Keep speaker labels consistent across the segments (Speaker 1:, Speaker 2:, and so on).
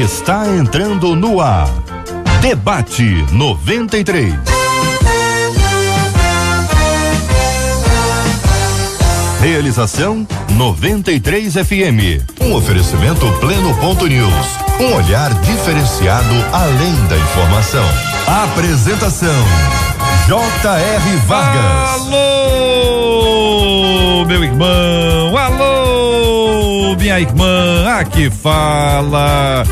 Speaker 1: está entrando no ar. Debate 93. Realização 93 FM. Um oferecimento Pleno.news. Um olhar diferenciado além da informação. Apresentação J.R. Vargas.
Speaker 2: Alô, meu irmão. Alô, minha irmã. Aqui fala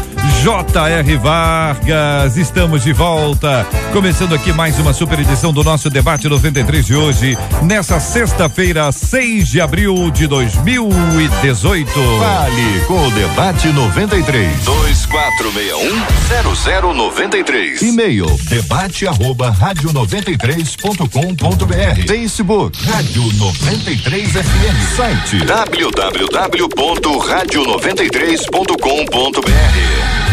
Speaker 2: J.R. Vargas, estamos de volta, começando aqui mais uma super edição do nosso Debate 93 de hoje, nessa sexta-feira, 6 de abril de 2018.
Speaker 1: Fale com o Debate 93. 2461-0093. E-mail debate@radio93.com.br. Facebook Rádio 93 FM. Site www.radio93.com.br.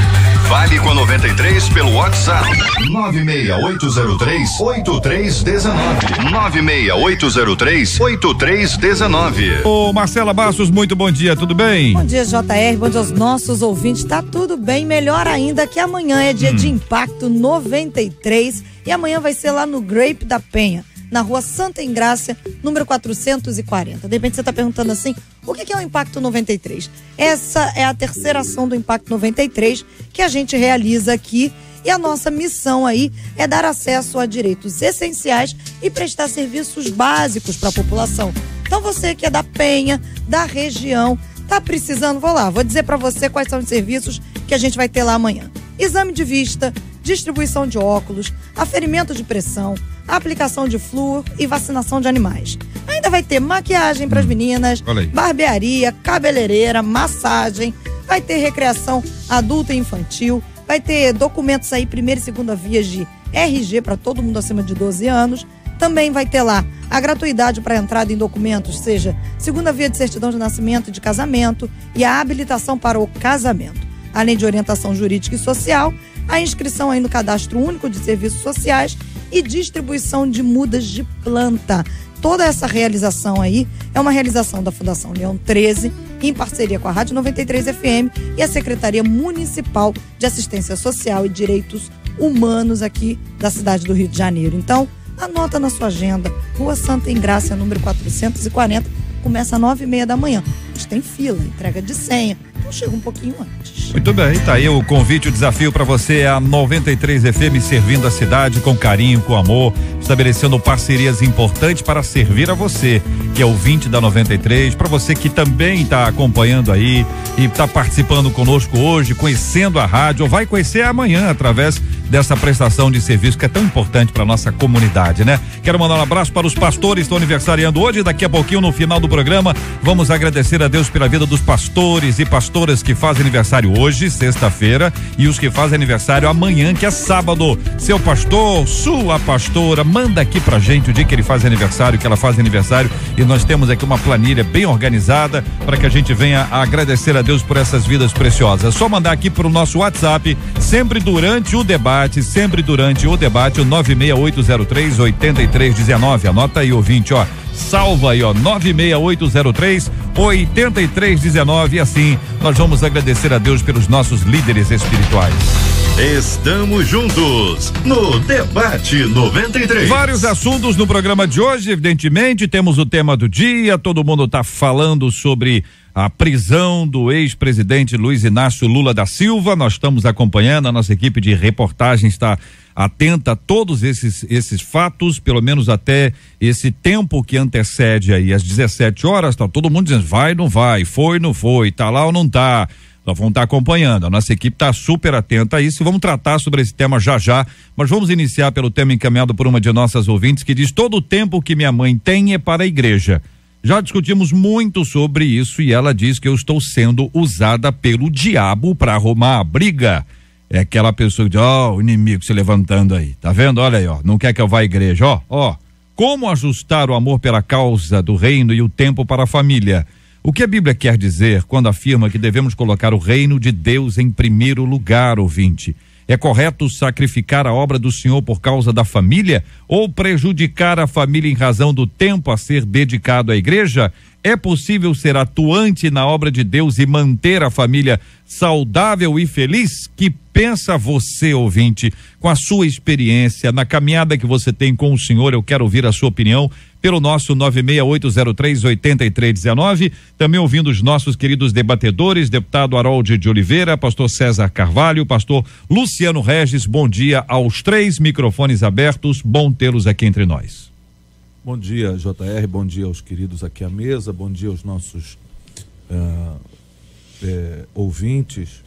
Speaker 1: Fale com a 93 pelo WhatsApp 96803-8319. 96803-8319.
Speaker 2: Ô Marcela Bastos, muito bom dia, tudo bem?
Speaker 3: Bom dia, JR, bom dia aos nossos ouvintes, tá tudo bem, melhor ainda que amanhã é dia de Impacto 93 e amanhã vai ser lá no Grape da Penha, na rua Santa Engrácia, número 440. De repente você está perguntando assim, o que é o Impacto 93? Essa é a terceira ação do Impacto 93 que a gente realiza aqui e a nossa missão aí é dar acesso a direitos essenciais e prestar serviços básicos para a população. Então você que é da Penha, da região, tá precisando, vou dizer para você quais são os serviços que a gente vai ter lá amanhã. Exame de vista, distribuição de óculos, aferimento de pressão, aplicação de flúor e vacinação de animais. Ainda vai ter maquiagem para as meninas, barbearia, cabeleireira, massagem, vai ter recreação adulta e infantil, vai ter documentos aí, primeira e segunda vias de RG para todo mundo acima de 12 anos. Também vai ter lá a gratuidade para entrada em documentos, seja segunda via de certidão de nascimento e de casamento e a habilitação para o casamento. Além de orientação jurídica e social, a inscrição aí no Cadastro Único de Serviços Sociais e distribuição de mudas de planta. Toda essa realização aí é uma realização da Fundação Leão 13, em parceria com a Rádio 93 FM e a Secretaria Municipal de Assistência Social e Direitos Humanos aqui da cidade do Rio de Janeiro. Então, anota na sua agenda, Rua Santa Engrácia, número 440, começa às 9h30 da manhã. Mas tem fila, entrega de senha, então chega um pouquinho antes.
Speaker 2: Muito bem, tá aí o convite, o desafio para você é a 93 FM servindo a cidade com carinho, com amor, estabelecendo parcerias importantes para servir a você, que é ouvinte da 93, para você que também está acompanhando aí e está participando conosco hoje, conhecendo a rádio, ou vai conhecer amanhã através dessa prestação de serviço que é tão importante para nossa comunidade, né? Quero mandar um abraço para os pastores que estão aniversariando hoje, daqui a pouquinho no final do programa, vamos agradecer a Deus pela vida dos pastores e pastoras que fazem aniversário hoje, sexta-feira, e os que fazem aniversário amanhã, que é sábado. Seu pastor, sua pastora, manda aqui pra gente o dia que ele faz aniversário, que ela faz aniversário, e nós temos aqui uma planilha bem organizada para que a gente venha a agradecer a Deus por essas vidas preciosas. É só mandar aqui pro nosso WhatsApp, sempre durante o debate, o 96803-8319. Anota aí, ouvinte, ó. Salva aí, ó, 96803-8319, e assim nós vamos agradecer a Deus pelos nossos líderes espirituais.
Speaker 1: Estamos juntos no Debate 93.
Speaker 2: Vários assuntos no programa de hoje, evidentemente, temos o tema do dia, todo mundo tá falando sobre a prisão do ex-presidente Luiz Inácio Lula da Silva. Nós estamos acompanhando, a nossa equipe de reportagem está atenta a todos esses fatos, pelo menos até esse tempo que antecede aí, às 17 horas, tá todo mundo dizendo, vai, não vai, foi, não foi, tá lá ou não tá. Nós vamos estar acompanhando, a nossa equipe está super atenta a isso e vamos tratar sobre esse tema já, mas vamos iniciar pelo tema encaminhado por uma de nossas ouvintes que diz: todo o tempo que minha mãe tem é para a igreja. Já discutimos muito sobre isso e ela diz que eu estou sendo usada pelo diabo para arrumar a briga. É aquela pessoa que diz, o inimigo se levantando aí, tá vendo? Olha aí, não quer que eu vá à igreja, como ajustar o amor pela causa do reino e o tempo para a família? O que a Bíblia quer dizer quando afirma que devemos colocar o reino de Deus em primeiro lugar, ouvinte? É correto sacrificar a obra do Senhor por causa da família ou prejudicar a família em razão do tempo a ser dedicado à igreja? É possível ser atuante na obra de Deus e manter a família saudável e feliz? Que pensa você, ouvinte, com a sua experiência, na caminhada que você tem com o Senhor? Eu quero ouvir a sua opinião pelo nosso 968038319, também ouvindo os nossos queridos debatedores, deputado Harold de Oliveira, pastor César Carvalho, pastor Luciano Regis. Bom dia aos três, microfones abertos, bom tê-los aqui entre nós.
Speaker 4: Bom dia, JR, bom dia aos queridos aqui à mesa, bom dia aos nossos ouvintes.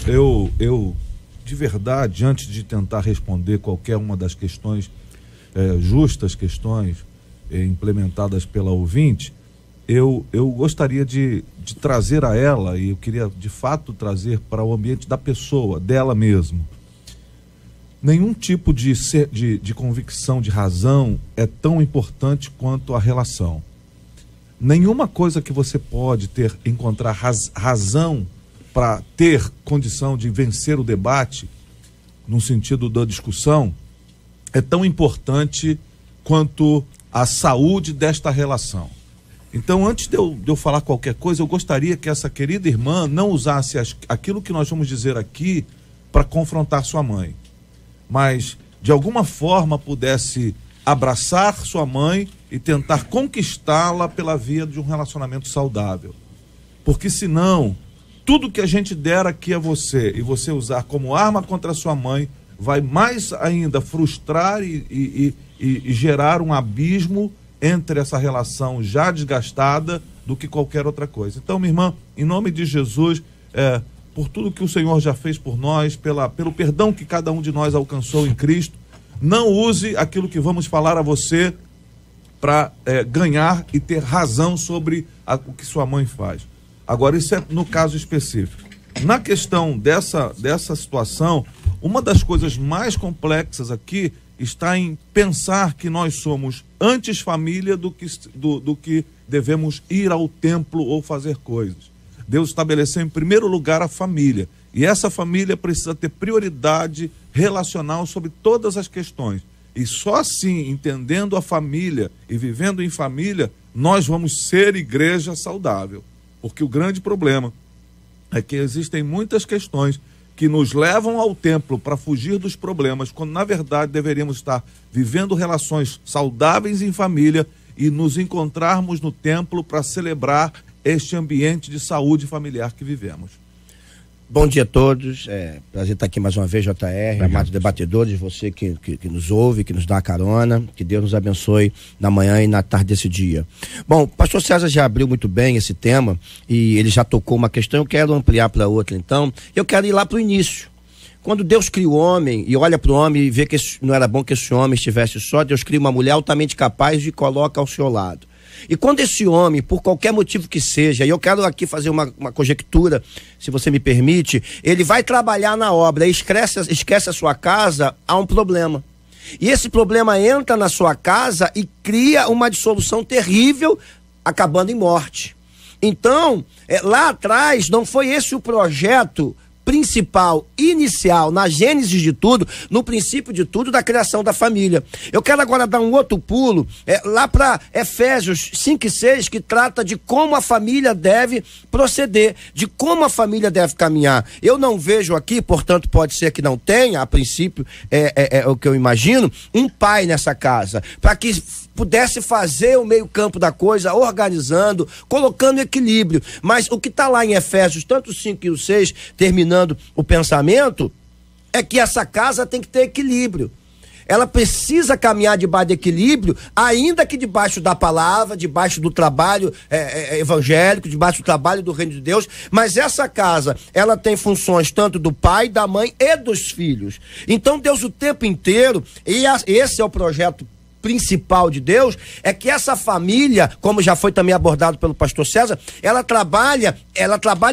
Speaker 4: Eu, de verdade, antes de tentar responder qualquer uma das questões, justas questões implementadas pela ouvinte, eu gostaria de trazer a ela, e eu queria de fato trazer para o ambiente da pessoa, dela mesmo. Nenhum tipo de convicção, de razão é tão importante quanto a relação. Nenhuma coisa que você pode encontrar razão para ter condição de vencer o debate, no sentido da discussão, é tão importante quanto a saúde desta relação. Então, antes de eu falar qualquer coisa, eu gostaria que essa querida irmã não usasse aquilo que nós vamos dizer aqui para confrontar sua mãe, mas de alguma forma pudesse abraçar sua mãe e tentar conquistá-la pela via de um relacionamento saudável. Porque senão, tudo que a gente der aqui a você e você usar como arma contra sua mãe, vai mais ainda frustrar e gerar um abismo entre essa relação já desgastada do que qualquer outra coisa. Então, minha irmã, em nome de Jesus, por tudo que o Senhor já fez por nós, pelo perdão que cada um de nós alcançou em Cristo, não use aquilo que vamos falar a você para ganhar e ter razão sobre o que sua mãe faz. Agora, isso é no caso específico. Na questão dessa situação, uma das coisas mais complexas aqui está em pensar que nós somos antes família do que devemos ir ao templo ou fazer coisas. Deus estabeleceu em primeiro lugar a família, e essa família precisa ter prioridade relacional sobre todas as questões. E só assim, entendendo a família e vivendo em família, nós vamos ser igreja saudável. Porque o grande problema é que existem muitas questões que nos levam ao templo para fugir dos problemas, quando na verdade deveríamos estar vivendo relações saudáveis em família e nos encontrarmos no templo para celebrar este ambiente de saúde familiar que vivemos.
Speaker 5: Bom dia a todos, prazer estar aqui mais uma vez, JR, amados debatedores, você que nos ouve, que nos dá a carona, que Deus nos abençoe na manhã e na tarde desse dia. Bom, o pastor César já abriu muito bem esse tema e ele já tocou uma questão, eu quero ampliar para outra então, eu quero ir lá para o início. Quando Deus cria o homem e olha para o homem e vê que não era bom que esse homem estivesse só, Deus cria uma mulher altamente capaz e coloca ao seu lado. E quando esse homem, por qualquer motivo que seja, e eu quero aqui fazer uma conjectura, se você me permite, ele vai trabalhar na obra e esquece a sua casa, há um problema. E esse problema entra na sua casa e cria uma dissolução terrível, acabando em morte. Então, lá atrás, não foi esse o projeto principal, inicial, na gênese de tudo, no princípio de tudo, da criação da família. Eu quero agora dar um outro pulo, lá para Efésios 5 e 6, que trata de como a família deve proceder, de como a família deve caminhar. Eu não vejo aqui, portanto pode ser que não tenha, a princípio é o que eu imagino, um pai nessa casa, para que pudesse fazer o meio campo da coisa, organizando, colocando equilíbrio. Mas o que está lá em Efésios, tanto o 5 e o 6, terminando o pensamento, é que essa casa tem que ter equilíbrio. Ela precisa caminhar debaixo de equilíbrio, ainda que debaixo da palavra, debaixo do trabalho evangélico, debaixo do trabalho do reino de Deus, mas essa casa, ela tem funções tanto do pai, da mãe e dos filhos. Então Deus o tempo inteiro, e esse é o projeto principal de Deus, é que essa família, como já foi também abordado pelo pastor César, ela trabalha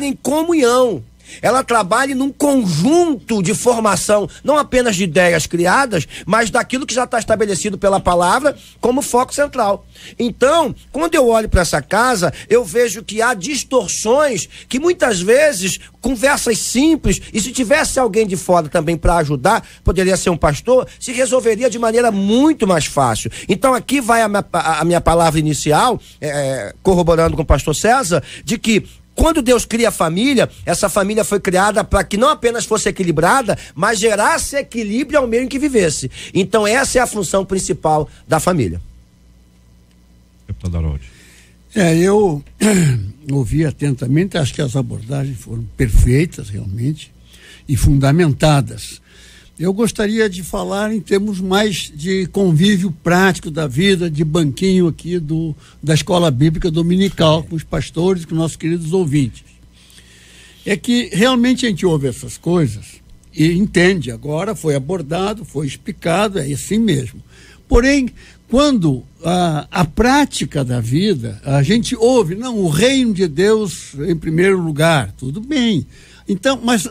Speaker 5: em comunhão. ela trabalhe num conjunto de formação, não apenas de ideias criadas, mas daquilo que já está estabelecido pela palavra como foco central. Então, quando eu olho para essa casa, eu vejo que há distorções que muitas vezes, conversas simples, e se tivesse alguém de fora também para ajudar, poderia ser um pastor, se resolveria de maneira muito mais fácil. Então aqui vai a minha palavra inicial, corroborando com o pastor César, de que quando Deus cria a família, essa família foi criada para que não apenas fosse equilibrada, mas gerasse equilíbrio ao meio em que vivesse. Então essa é a função principal da família.
Speaker 6: Eu ouvi atentamente, acho que as abordagens foram perfeitas realmente e fundamentadas. Eu gostaria de falar em termos mais de convívio prático da vida, de banquinho aqui da Escola Bíblica Dominical, com os pastores, com nossos queridos ouvintes. É que realmente a gente ouve essas coisas e entende agora, foi abordado, foi explicado, é assim mesmo. Porém, quando a prática da vida, a gente ouve, não, o reino de Deus em primeiro lugar, tudo bem. Então, mas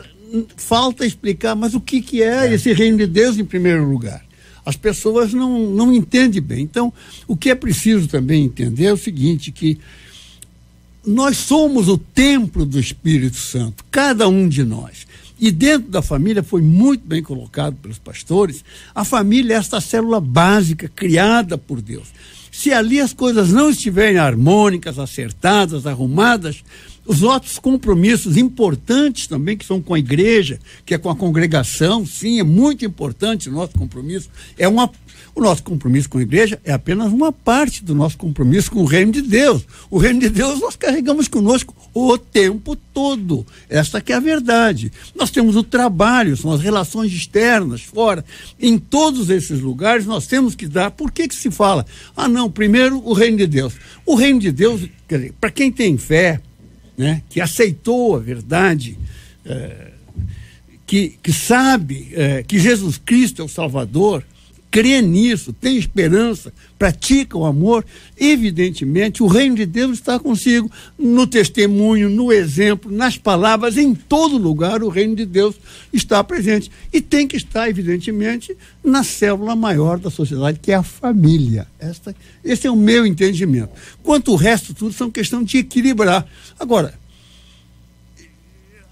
Speaker 6: falta explicar, mas o que é esse reino de Deus em primeiro lugar? As pessoas não entendem bem. Então, o que é preciso também entender é o seguinte, que nós somos o templo do Espírito Santo, cada um de nós. E dentro da família, foi muito bem colocado pelos pastores, a família é esta célula básica criada por Deus. Se ali as coisas não estiverem harmônicas, acertadas, arrumadas, os outros compromissos importantes também, que são com a igreja, que é com a congregação, sim, é muito importante o nosso compromisso. O nosso compromisso com a igreja é apenas uma parte do nosso compromisso com o reino de Deus. O reino de Deus nós carregamos conosco o tempo todo. Esta que é a verdade. Nós temos o trabalho, são as relações externas, fora. Em todos esses lugares nós temos que dar. Por que se fala? Não, primeiro o reino de Deus. O reino de Deus, quer dizer, para quem tem fé, né, que aceitou a verdade, que sabe que Jesus Cristo é o Salvador, crê nisso, tem esperança, pratica o amor, evidentemente o reino de Deus está consigo no testemunho, no exemplo, nas palavras, em todo lugar o reino de Deus está presente e tem que estar evidentemente na célula maior da sociedade, que é a família. Esse é o meu entendimento. Quanto o resto tudo são questão de equilibrar. Agora,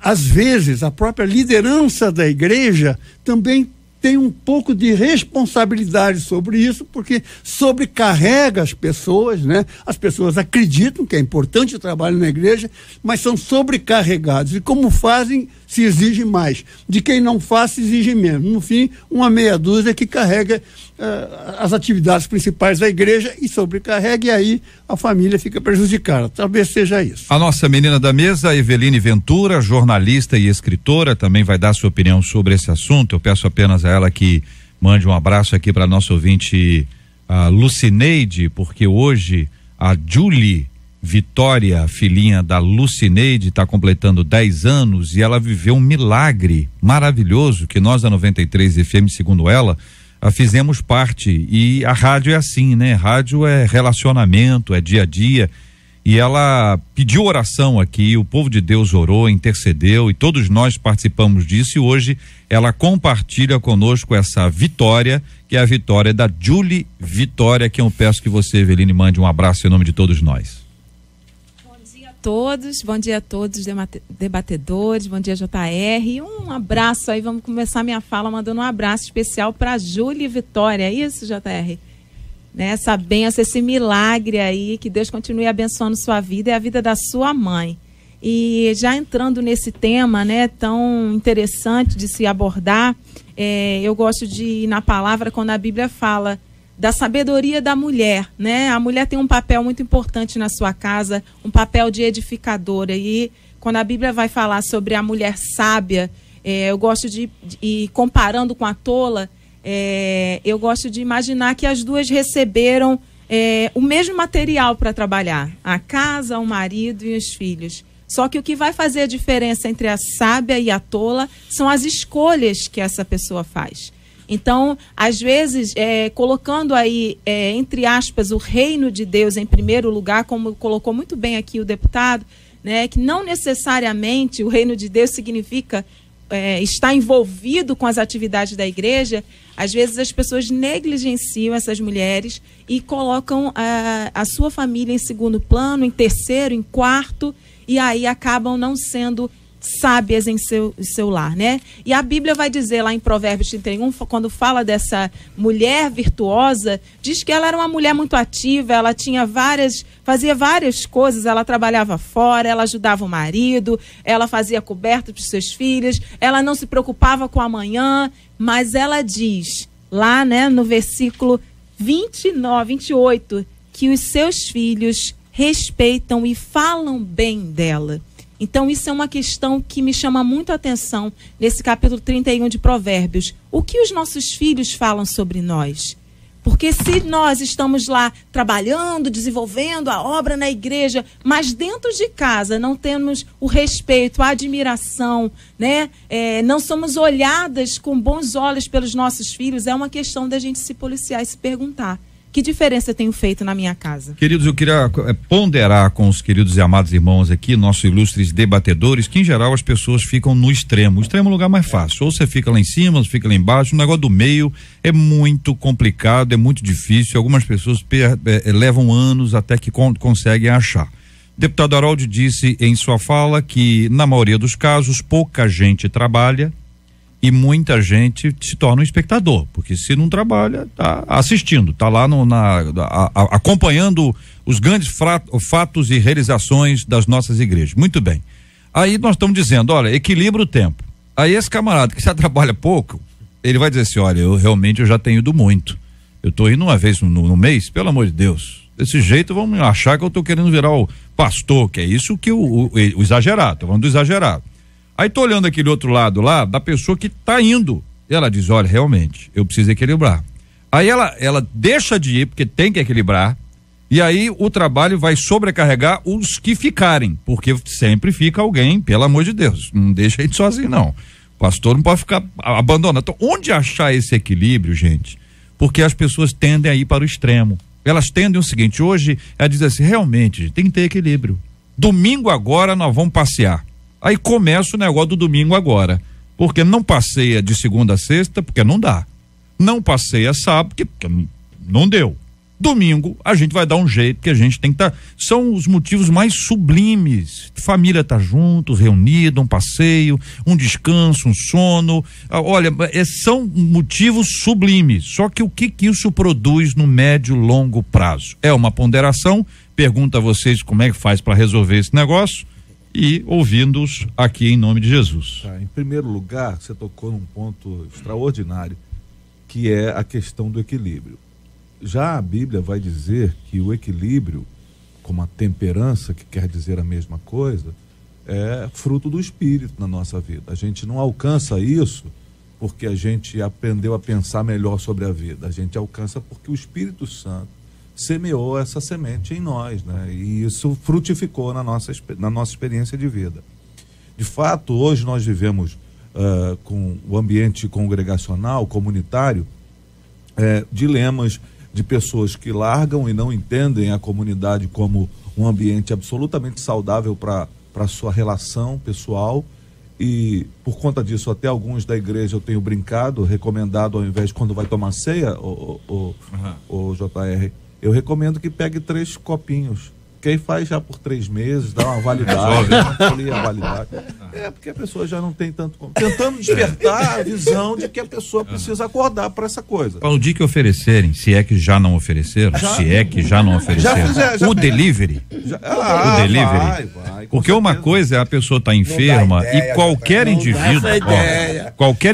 Speaker 6: às vezes a própria liderança da igreja também tem um pouco de responsabilidade sobre isso, porque sobrecarrega as pessoas, né? As pessoas acreditam que é importante o trabalho na igreja, mas são sobrecarregados. E como fazem, se exige mais. De quem não faz, se exige menos. No fim, uma meia dúzia que carrega as atividades principais da igreja e sobrecarrega, e aí a família fica prejudicada. Talvez seja isso.
Speaker 2: A nossa menina da mesa, Eveline Ventura, jornalista e escritora, também vai dar sua opinião sobre esse assunto. Eu peço apenas a ela que mande um abraço aqui para nosso ouvinte, a Lucineide, porque hoje a Julie Vitória, filhinha da Lucineide, está completando 10 anos e ela viveu um milagre maravilhoso que nós da 93 FM, segundo ela, fizemos parte. E a rádio é assim, né? Rádio é relacionamento, é dia a dia. E ela pediu oração aqui, o povo de Deus orou, intercedeu e todos nós participamos disso, e hoje ela compartilha conosco essa vitória, que é a vitória da Julie Vitória, que eu peço que você, Eveline, mande um abraço em nome de todos nós.
Speaker 7: Bom dia a todos debatedores, bom dia JR, um abraço aí, vamos começar minha fala mandando um abraço especial para Julie Vitória, é isso, JR? Essa bênção, esse milagre aí, que Deus continue abençoando sua vida e a vida da sua mãe. E já entrando nesse tema, né, tão interessante de se abordar, eu gosto de ir na palavra quando a Bíblia fala da sabedoria da mulher, né? A mulher tem um papel muito importante na sua casa, um papel de edificadora, e quando a Bíblia vai falar sobre a mulher sábia, eu gosto de ir comparando com a tola, eu gosto de imaginar que as duas receberam o mesmo material para trabalhar, a casa, o marido e os filhos. Só que o que vai fazer a diferença entre a sábia e a tola são as escolhas que essa pessoa faz. Então, às vezes, colocando aí, entre aspas, o reino de Deus em primeiro lugar, como colocou muito bem aqui o deputado, né, que não necessariamente o reino de Deus significa estar envolvido com as atividades da igreja, às vezes as pessoas negligenciam essas mulheres e colocam a sua família em segundo plano, em terceiro, em quarto, e aí acabam não sendo sábias em seu lar, né? E a Bíblia vai dizer lá em Provérbios 31, quando fala dessa mulher virtuosa, diz que ela era uma mulher muito ativa, ela fazia várias coisas, ela trabalhava fora, ela ajudava o marido, ela fazia coberta para os seus filhos, ela não se preocupava com o amanhã, mas ela diz lá, né, no versículo 28, que os seus filhos respeitam e falam bem dela. Então, isso é uma questão que me chama muito a atenção nesse capítulo 31 de Provérbios. O que os nossos filhos falam sobre nós? Porque se nós estamos lá trabalhando, desenvolvendo a obra na igreja, mas dentro de casa não temos o respeito, a admiração, né? Não somos olhadas com bons olhos pelos nossos filhos, é uma questão da gente se policiar e se perguntar: que diferença eu tenho feito na minha casa?
Speaker 2: Queridos, eu queria ponderar com os queridos e amados irmãos aqui, nossos ilustres debatedores, que em geral as pessoas ficam no extremo. O extremo é o lugar mais fácil. Ou você fica lá em cima, ou você fica lá embaixo. O negócio do meio é muito complicado, é muito difícil. Algumas pessoas levam anos até que conseguem achar. O deputado Harold disse em sua fala que, na maioria dos casos, pouca gente trabalha e muita gente se torna um espectador, porque se não trabalha, tá assistindo, tá lá acompanhando os grandes fatos e realizações das nossas igrejas. Muito bem. Aí nós estamos dizendo, olha, equilibra o tempo. Aí esse camarada que já trabalha pouco, ele vai dizer assim, olha, eu já tenho ido muito. Eu tô indo uma vez no mês, pelo amor de Deus. Desse jeito vão achar que eu tô querendo virar o pastor, que é isso que o exagerado, tô falando do exagerado. Aí tô olhando aquele outro lado lá, da pessoa que tá indo. E ela diz, olha, realmente, eu preciso equilibrar. Aí ela deixa de ir, porque tem que equilibrar, e aí o trabalho vai sobrecarregar os que ficarem, porque sempre fica alguém, pelo amor de Deus, não deixa a gente sozinho não. O pastor não pode ficar abandonado. Então, onde achar esse equilíbrio, gente? Porque as pessoas tendem a ir para o extremo. Elas tendem o seguinte, hoje, ela diz assim, realmente, tem que ter equilíbrio. Domingo agora nós vamos passear. Aí começa o negócio do domingo agora, porque não passeia de segunda a sexta, porque não dá. Não passeia sábado, porque não deu. Domingo a gente vai dar um jeito, que a gente tem que estar. São os motivos mais sublimes. Família tá junto, reunida, um passeio, um descanso, um sono. Olha, são motivos sublimes. Só que o que isso produz no médio e longo prazo? É uma ponderação. Pergunto a vocês como é que faz para resolver esse negócio. E ouvindo-os aqui em nome de Jesus.
Speaker 4: Em primeiro lugar, você tocou num ponto extraordinário, que é a questão do equilíbrio. Já a Bíblia vai dizer que o equilíbrio, como a temperança, que quer dizer a mesma coisa, é fruto do Espírito na nossa vida. A gente não alcança isso porque a gente aprendeu a pensar melhor sobre a vida. A gente alcança porque o Espírito Santo semeou essa semente em nós, né? E isso frutificou na nossa experiência de vida. De fato, hoje nós vivemos com o ambiente congregacional, comunitário, dilemas de pessoas que largam e não entendem a comunidade como um ambiente absolutamente saudável para a sua relação pessoal, e por conta disso até alguns da igreja eu tenho brincado, recomendado, ao invés de quando vai tomar ceia, o JR, eu recomendo que pegue 3 copinhos, que aí faz já por 3 meses, dá uma validade, a validade. Porque a pessoa já não tem tanto... Tentando despertar a visão de que a pessoa precisa acordar para essa coisa.
Speaker 2: Para o dia que oferecerem, se é que já não ofereceram, o delivery. O delivery. Vai, porque uma coisa é a pessoa estar enferma e qualquer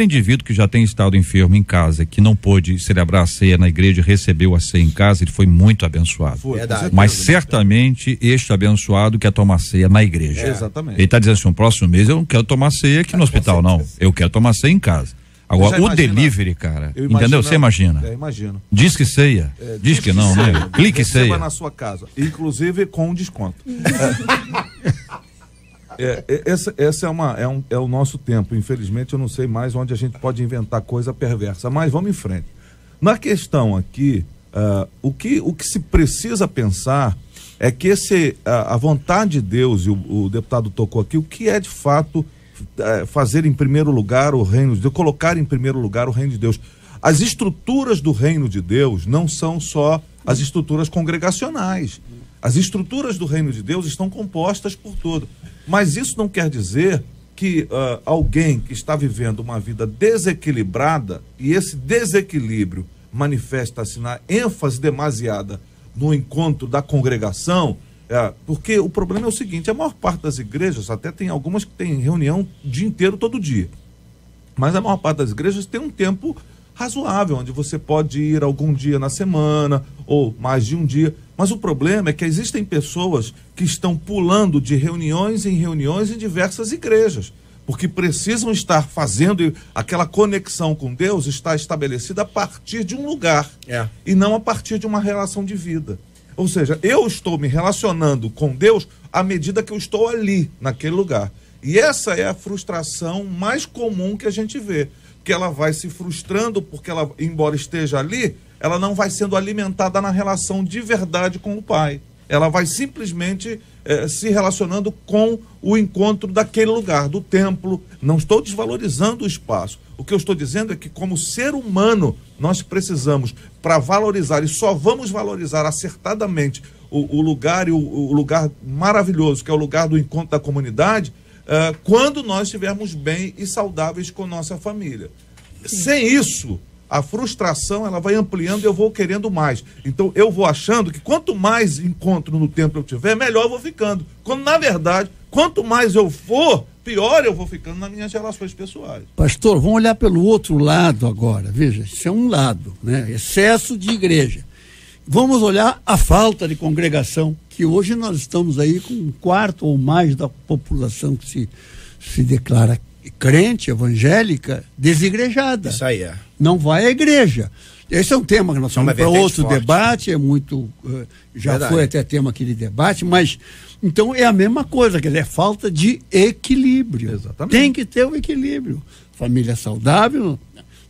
Speaker 2: indivíduo que já tem estado enfermo em casa, que não pôde celebrar a ceia na igreja e recebeu a ceia em casa, ele foi muito abençoado. Mas certamente este abençoado quer tomar ceia na igreja.
Speaker 4: Exatamente.
Speaker 2: Ele está dizendo assim, no próximo mês eu não quero tomar ceia aqui no hospital, não. Eu quero tomar ceia em casa. Agora, o delivery, cara, entendeu? Você imagina.
Speaker 4: Imagino.
Speaker 2: Diz que ceia. Diz que não, né? Clique ceia.
Speaker 4: Na sua casa, inclusive com desconto. Esse é o nosso tempo. Infelizmente, eu não sei mais onde a gente pode inventar coisa perversa, mas vamos em frente. Na questão aqui, o que se precisa pensar é que a vontade de Deus, e o deputado tocou aqui, o que é de fato fazer em primeiro lugar o reino de Deus, colocar em primeiro lugar o reino de Deus. As estruturas do reino de Deus não são só as estruturas congregacionais. As estruturas do reino de Deus estão compostas por tudo. Mas isso não quer dizer que alguém que está vivendo uma vida desequilibrada, e esse desequilíbrio manifesta-se na ênfase demasiada no encontro da congregação, porque o problema é o seguinte: a maior parte das igrejas, até tem algumas que tem reunião o dia inteiro, todo dia, mas a maior parte das igrejas tem um tempo razoável, onde você pode ir algum dia na semana, ou mais de um dia. Mas o problema é que existem pessoas que estão pulando de reuniões em reuniões em diversas igrejas, porque precisam estar fazendo aquela conexão com Deus, está estabelecida a partir de um lugar, e não a partir de uma relação de vida. Ou seja, eu estou me relacionando com Deus à medida que eu estou ali, naquele lugar. E essa é a frustração mais comum que a gente vê, que ela vai se frustrando porque ela, embora esteja ali, ela não vai sendo alimentada na relação de verdade com o Pai. Ela vai simplesmente se relacionando com o encontro daquele lugar, do templo. Não estou desvalorizando o espaço. O que eu estou dizendo é que, como ser humano, nós precisamos, para valorizar, e só vamos valorizar acertadamente o lugar, e o lugar maravilhoso, que é o lugar do encontro da comunidade, quando nós estivermos bem e saudáveis com nossa família. Sem isso, a frustração ela vai ampliando e eu vou querendo mais. Então eu vou achando que quanto mais encontro no templo eu tiver, melhor eu vou ficando. Quando na verdade, quanto mais eu for, pior eu vou ficando nas minhas relações pessoais.
Speaker 6: Pastor, vamos olhar pelo outro lado agora. Veja, isso é um lado, né? Excesso de igreja. Vamos olhar a falta de congregação, que hoje nós estamos aí com 1/4 ou mais da população que se declara crente, evangélica, desigrejada.
Speaker 5: Isso aí é.
Speaker 6: Não vai à igreja. Esse é um tema que nós vamos para outro
Speaker 5: forte.
Speaker 6: Debate, é muito, já
Speaker 5: Verdade.
Speaker 6: foi até tema aqui de debate, mas então é a mesma coisa, quer dizer, é falta de equilíbrio.
Speaker 4: Exatamente.
Speaker 6: Tem que ter o equilíbrio. Família saudável,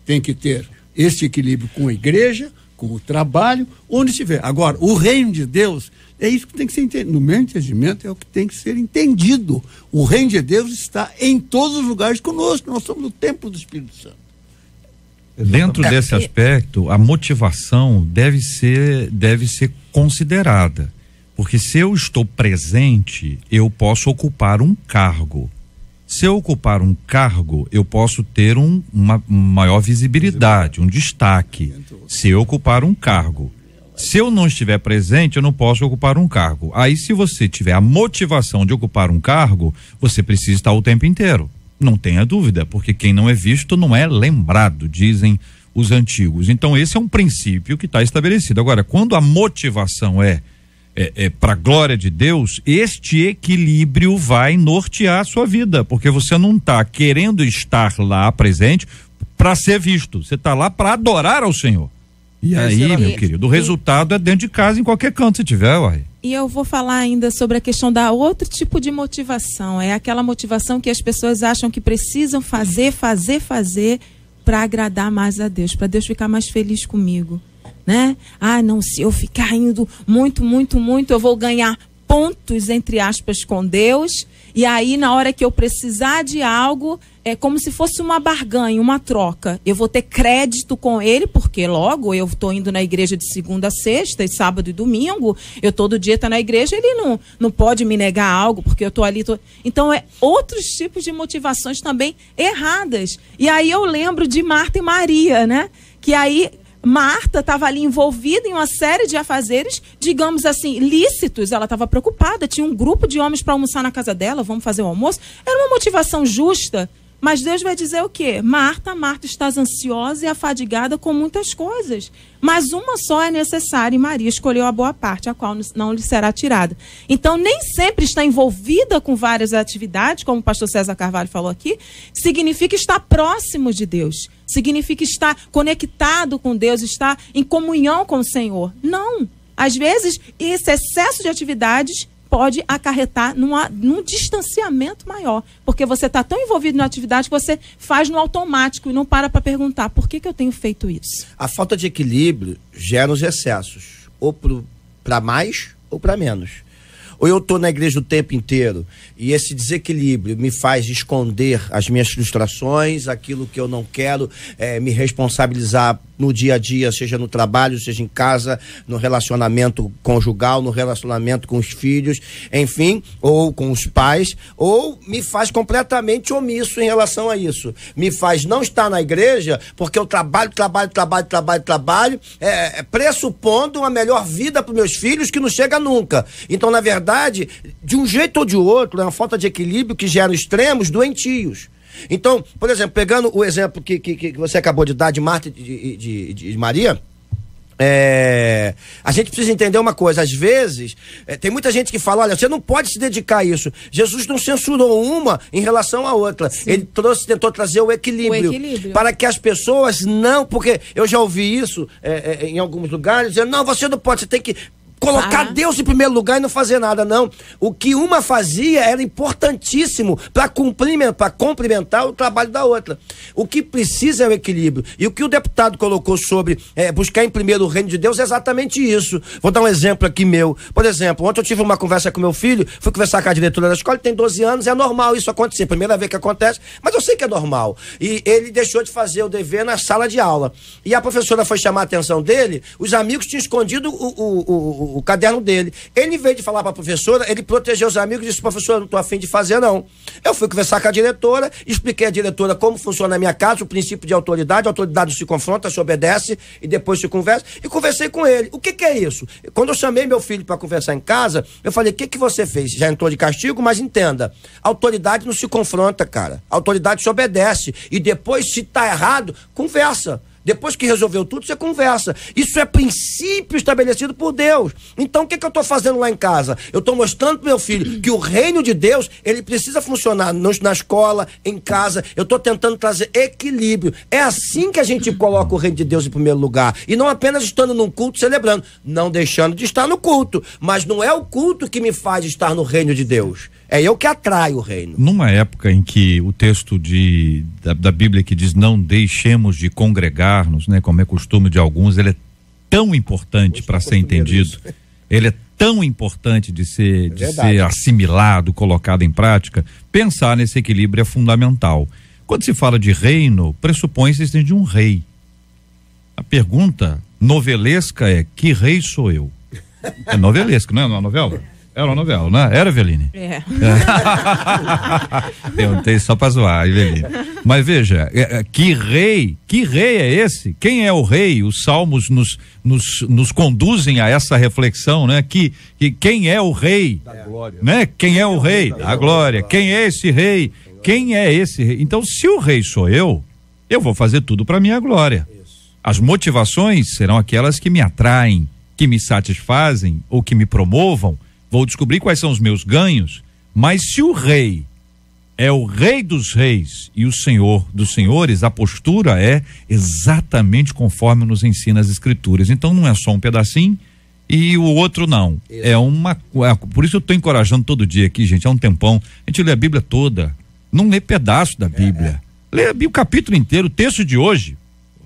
Speaker 6: tem que ter esse equilíbrio com a igreja, com o trabalho, onde estiver. Agora, o reino de Deus, é isso que tem que ser entendido. No meu entendimento, é o que tem que ser entendido. O reino de Deus está em todos os lugares conosco. Nós somos no templo do Espírito Santo.
Speaker 2: Dentro desse aspecto, a motivação deve ser considerada. Porque se eu estou presente, eu posso ocupar um cargo. Se eu ocupar um cargo, eu posso ter uma maior visibilidade, um destaque. Se eu ocupar um cargo. Se eu não estiver presente, eu não posso ocupar um cargo. Aí, se você tiver a motivação de ocupar um cargo, você precisa estar o tempo inteiro. Não tenha dúvida, porque quem não é visto não é lembrado, dizem os antigos. Então, esse é um princípio que está estabelecido. Agora, quando a motivação é para a glória de Deus, este equilíbrio vai nortear a sua vida, porque você não está querendo estar lá presente para ser visto, você está lá para adorar ao Senhor. E aí, meu querido, o resultado é dentro de casa, em qualquer canto se tiver, uai.
Speaker 7: E eu vou falar ainda sobre a questão da outro tipo de motivação. É aquela motivação que as pessoas acham que precisam fazer para agradar mais a Deus, para Deus ficar mais feliz comigo, né? Ah, não, se eu ficar indo muito, eu vou ganhar pontos, entre aspas, com Deus, e aí na hora que eu precisar de algo, é como se fosse uma barganha, uma troca. Eu vou ter crédito com ele, porque logo eu estou indo na igreja de segunda a sexta, e sábado e domingo, eu todo dia estou na igreja, ele não pode me negar algo, porque eu estou ali. Então, outros tipos de motivações também erradas. E aí eu lembro de Marta e Maria, né? Que aí Marta estava ali envolvida em uma série de afazeres, digamos assim, lícitos. Ela estava preocupada, tinha um grupo de homens para almoçar na casa dela, vamos fazer o almoço. Era uma motivação justa, mas Deus vai dizer o quê? Marta, estás ansiosa e afadigada com muitas coisas, mas uma só é necessária, e Maria escolheu a boa parte, a qual não lhe será tirada. Então, nem sempre estar envolvida com várias atividades, como o pastor César Carvalho falou aqui, significa estar próximo de Deus, significa estar conectado com Deus, estar em comunhão com o Senhor. Não. Às vezes, esse excesso de atividades pode acarretar num distanciamento maior, porque você está tão envolvido na atividade que você faz no automático e não para perguntar por que eu tenho feito isso.
Speaker 5: A falta de equilíbrio gera os excessos, ou para mais ou para menos. Ou eu estou na igreja o tempo inteiro e esse desequilíbrio me faz esconder as minhas frustrações, aquilo que eu não quero me responsabilizar no dia a dia, seja no trabalho, seja em casa, no relacionamento conjugal, no relacionamento com os filhos, enfim, ou com os pais, ou me faz completamente omisso em relação a isso. Me faz não estar na igreja porque eu trabalho, pressupondo uma melhor vida para os meus filhos que não chega nunca. Então, na verdade, de um jeito ou de outro, é uma falta de equilíbrio que gera extremos doentios. Então, por exemplo, pegando o exemplo que você acabou de dar de Marta e de Maria, a gente precisa entender uma coisa. Às vezes, tem muita gente que fala, olha, você não pode se dedicar a isso. Jesus não censurou uma em relação à outra. Sim. Ele tentou trazer o equilíbrio para que as pessoas não, porque eu já ouvi isso em alguns lugares, dizendo, não, você não pode, você tem que colocar Deus em primeiro lugar e não fazer nada, não. O que uma fazia era importantíssimo para complementar o trabalho da outra. O que precisa é o equilíbrio. E o que o deputado colocou sobre buscar em primeiro o reino de Deus é exatamente isso. Vou dar um exemplo aqui meu. Por exemplo, ontem eu tive uma conversa com meu filho, fui conversar com a diretora da escola, ele tem 12 anos, é normal isso acontecer, primeira vez que acontece, mas eu sei que é normal. E ele deixou de fazer o dever na sala de aula. E a professora foi chamar a atenção dele, os amigos tinham escondido o caderno dele. Ele, em vez de falar para a professora, ele protegeu os amigos e disse, professora, não estou afim de fazer, não. Eu fui conversar com a diretora, expliquei à diretora como funciona a minha casa, o princípio de autoridade, a autoridade se confronta, se obedece e depois se conversa, e conversei com ele. O que é isso? Quando eu chamei meu filho para conversar em casa, eu falei, o que você fez? Já entrou de castigo, mas entenda, a autoridade não se confronta, cara. A autoridade se obedece e depois, se tá errado, conversa. Depois que resolveu tudo, você conversa. Isso é princípio estabelecido por Deus. Então, o que eu estou fazendo lá em casa? Eu estou mostrando para meu filho que o reino de Deus, ele precisa funcionar na escola, em casa. Eu estou tentando trazer equilíbrio. É assim que a gente coloca o reino de Deus em primeiro lugar. E não apenas estando num culto celebrando. Não deixando de estar no culto. Mas não é o culto que me faz estar no reino de Deus. É eu que atraio o reino.
Speaker 2: Numa época em que o texto da Bíblia que diz não deixemos de congregar-nos, né, como é costume de alguns, ele é tão importante para ser entendido. Ele é tão importante de ser assimilado, colocado em prática. Pensar nesse equilíbrio é fundamental. Quando se fala de reino, pressupõe se existência de um rei. A pergunta novelesca é: que rei sou eu? É novelesco, não é uma novela? Era uma novela, né? Era, Eveline? Perguntei só pra zoar, Eveline. Mas veja, que rei é esse? Quem é o rei? Os salmos nos conduzem a essa reflexão, né? Que quem é o rei? Da glória. Né? Quem é o rei? Da glória. Quem é esse rei? Quem é esse rei? Então, se o rei sou eu vou fazer tudo pra minha glória. As motivações serão aquelas que me atraem, que me satisfazem ou que me promovam. Vou descobrir quais são os meus ganhos, mas se o rei é o rei dos reis e o senhor dos senhores, a postura é exatamente conforme nos ensina as escrituras. Então não é só um pedacinho e o outro não. Por isso eu estou encorajando todo dia aqui, gente, há um tempão, a gente lê a Bíblia toda, não lê pedaço da Bíblia. Lê o capítulo inteiro, o texto de hoje,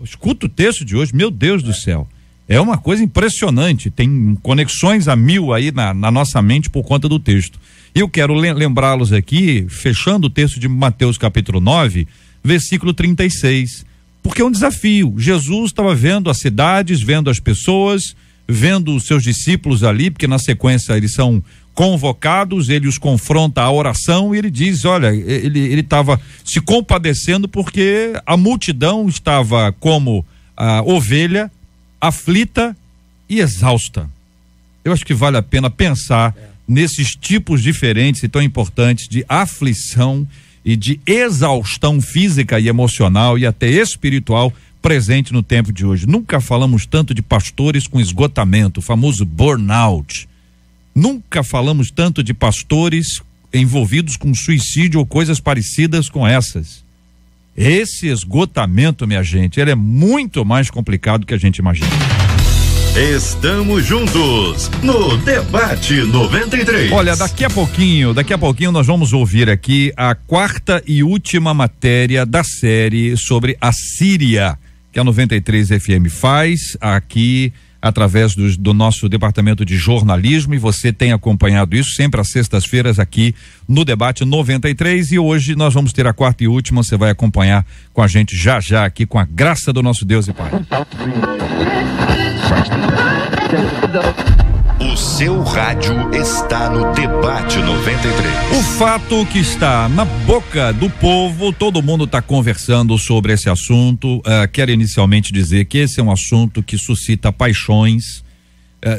Speaker 2: escuta o texto de hoje, meu Deus do céu. É uma coisa impressionante, tem conexões a mil aí na nossa mente por conta do texto. Eu quero lembrá-los aqui, fechando o texto de Mateus capítulo 9, versículo 36, porque é um desafio. Jesus estava vendo as cidades, vendo as pessoas, vendo os seus discípulos ali, porque na sequência eles são convocados, ele os confronta à oração e ele diz, olha, ele estava se compadecendo porque a multidão estava como a ovelha aflita e exausta. Eu acho que vale a pena pensar nesses tipos diferentes e tão importantes de aflição e de exaustão física e emocional e até espiritual presente no tempo de hoje. Nunca falamos tanto de pastores com esgotamento, o famoso burnout. Nunca falamos tanto de pastores envolvidos com suicídio ou coisas parecidas com essas. Esse esgotamento, minha gente, ele é muito mais complicado do que a gente imagina.
Speaker 1: Estamos juntos no Debate 93.
Speaker 2: Olha, daqui a pouquinho nós vamos ouvir aqui a quarta e última matéria da série sobre a Síria, que a 93 FM faz aqui através do nosso departamento de jornalismo, e você tem acompanhado isso sempre às sextas-feiras aqui no Debate 93, e hoje nós vamos ter a quarta e última, você vai acompanhar com a gente já aqui, com a graça do nosso Deus e Pai.
Speaker 1: O seu rádio está no Debate 93.
Speaker 2: O fato que está na boca do povo, todo mundo está conversando sobre esse assunto. Quero inicialmente dizer que esse é um assunto que suscita paixões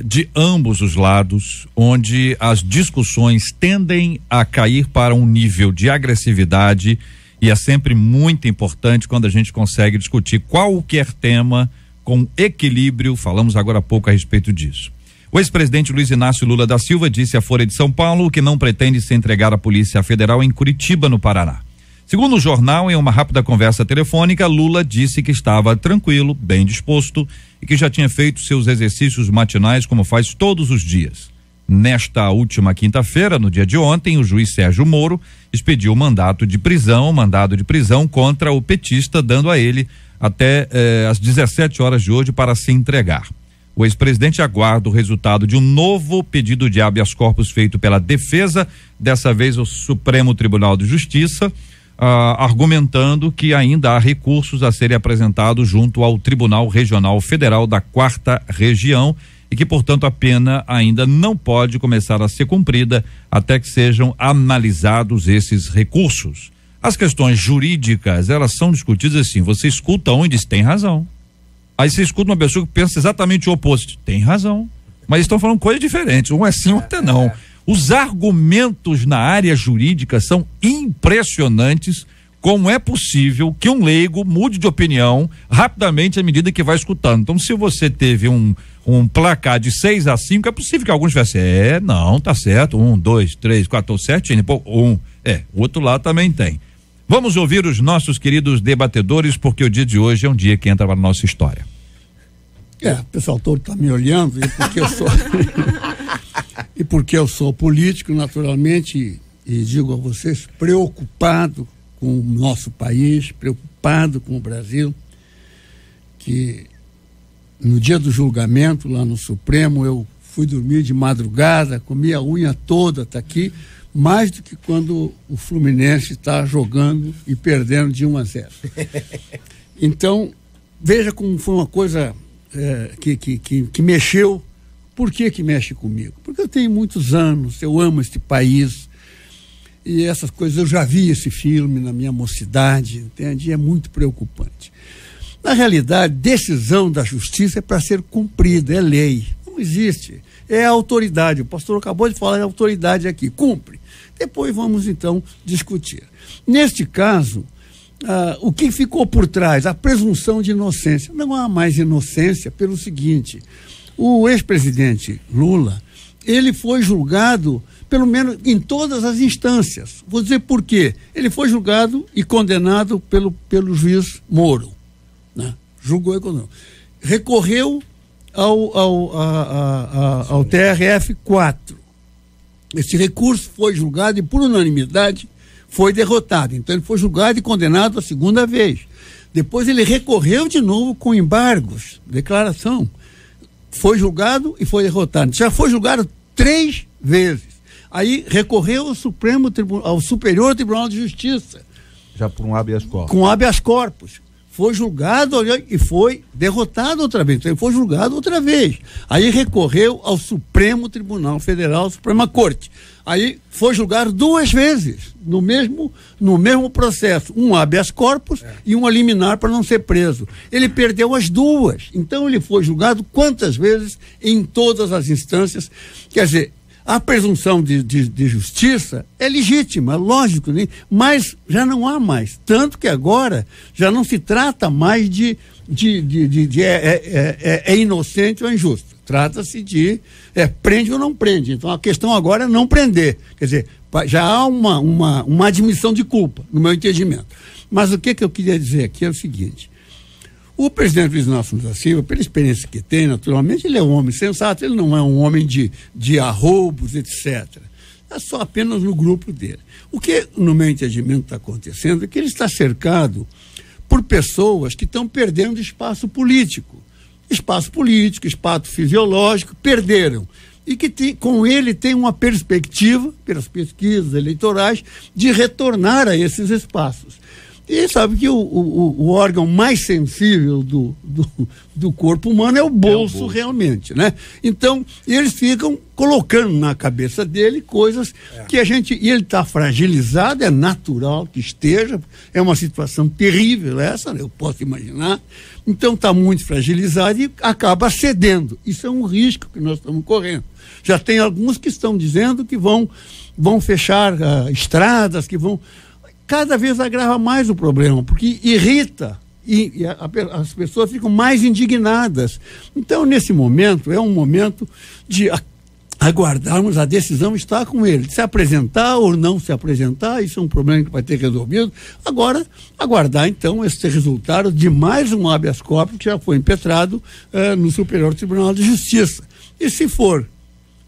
Speaker 2: de ambos os lados, onde as discussões tendem a cair para um nível de agressividade, e é sempre muito importante quando a gente consegue discutir qualquer tema com equilíbrio. Falamos agora há pouco a respeito disso. O ex-presidente Luiz Inácio Lula da Silva disse à Folha de São Paulo que não pretende se entregar à Polícia Federal em Curitiba, no Paraná. Segundo o jornal, em uma rápida conversa telefônica, Lula disse que estava tranquilo, bem disposto e que já tinha feito seus exercícios matinais como faz todos os dias. Nesta última quinta-feira, no dia de ontem, o juiz Sérgio Moro expediu mandado de prisão contra o petista, dando a ele até às 17 horas de hoje para se entregar. O ex-presidente aguarda o resultado de um novo pedido de habeas corpus feito pela defesa, dessa vez o Supremo Tribunal de Justiça, argumentando que ainda há recursos a serem apresentados junto ao Tribunal Regional Federal da 4ª Região e que, portanto, a pena ainda não pode começar a ser cumprida até que sejam analisados esses recursos. As questões jurídicas, elas são discutidas assim, você escuta um e diz, tem razão. Aí você escuta uma pessoa que pensa exatamente o oposto. Tem razão. Mas estão falando coisas diferentes. Um é sim, outro é não. Os argumentos na área jurídica são impressionantes. Como é possível que um leigo mude de opinião rapidamente à medida que vai escutando? Então, se você teve um placar de 6-5, é possível que alguns tivessem. Não, tá certo. 1, 2, 3, 4, certinho. O outro lado também tem. Vamos ouvir os nossos queridos debatedores, porque o dia de hoje é um dia que entra para a nossa história.
Speaker 6: O pessoal todo está me olhando, e porque eu sou político, naturalmente, e digo a vocês, preocupado com o nosso país, preocupado com o Brasil, que no dia do julgamento lá no Supremo eu fui dormir de madrugada, comi a unha toda, está aqui, mais do que quando o Fluminense está jogando e perdendo de 1-0. Então, veja como foi uma coisa que mexeu. Por que mexe comigo? Porque eu tenho muitos anos, eu amo este país, e essas coisas, eu já vi esse filme na minha mocidade, entende? É muito preocupante. Na realidade, decisão da justiça é para ser cumprida, é lei, não existe. É a autoridade, o pastor acabou de falar, é a autoridade aqui, cumpre. Depois vamos então discutir. Neste caso, o que ficou por trás? A presunção de inocência. Não há mais inocência pelo seguinte, o ex-presidente Lula, ele foi julgado, pelo menos em todas as instâncias. Vou dizer por quê. Ele foi julgado e condenado pelo juiz Moro, né? Julgou e condenou. Recorreu ao TRF-4. Esse recurso foi julgado e, por unanimidade, foi derrotado. Então, ele foi julgado e condenado a segunda vez. Depois, ele recorreu de novo com embargos, declaração. Foi julgado e foi derrotado. Já foi julgado 3 vezes. Aí, recorreu ao Superior Tribunal de Justiça.
Speaker 4: Já por um habeas corpus. Com
Speaker 6: habeas corpus. Foi julgado e foi derrotado outra vez. Então, ele foi julgado outra vez. Aí recorreu ao Supremo Tribunal Federal, Suprema Corte. Aí foi julgado 2 vezes, no mesmo processo. Um habeas corpus e um liminar para não ser preso. Ele perdeu as 2. Então, ele foi julgado quantas vezes? Em todas as instâncias. Quer dizer, a presunção de justiça é legítima, lógico, né? Mas já não há mais. Tanto que agora já não se trata mais de inocente ou injusto. Trata-se de prende ou não prende. Então a questão agora é não prender. Quer dizer, já há uma admissão de culpa, no meu entendimento. Mas o que eu queria dizer aqui é o seguinte. O presidente Luiz Inácio Lula da Silva, pela experiência que tem, naturalmente, ele é um homem sensato, ele não é um homem de arroubos, etc. É só apenas no grupo dele. O que, no meu entendimento, está acontecendo é que ele está cercado por pessoas que estão perdendo espaço político. espaço político, espaço fisiológico, perderam. E que com ele tem uma perspectiva, pelas pesquisas eleitorais, de retornar a esses espaços. E sabe que o órgão mais sensível do corpo humano é o bolso, realmente, né? Então, eles ficam colocando na cabeça dele coisas que e ele está fragilizado, é natural que esteja, é uma situação terrível essa, eu posso imaginar. Então, está muito fragilizado e acaba cedendo. Isso é um risco que nós estamos correndo. Já tem alguns que estão dizendo que vão fechar estradas, que vão... Cada vez agrava mais o problema, porque irrita e as pessoas ficam mais indignadas. Então, nesse momento, é um momento de aguardarmos, a decisão está com ele, se apresentar ou não se apresentar, isso é um problema que vai ter resolvido. Agora, aguardar, então, esse resultado de mais um habeas corpus que já foi impetrado no Superior Tribunal de Justiça. E se for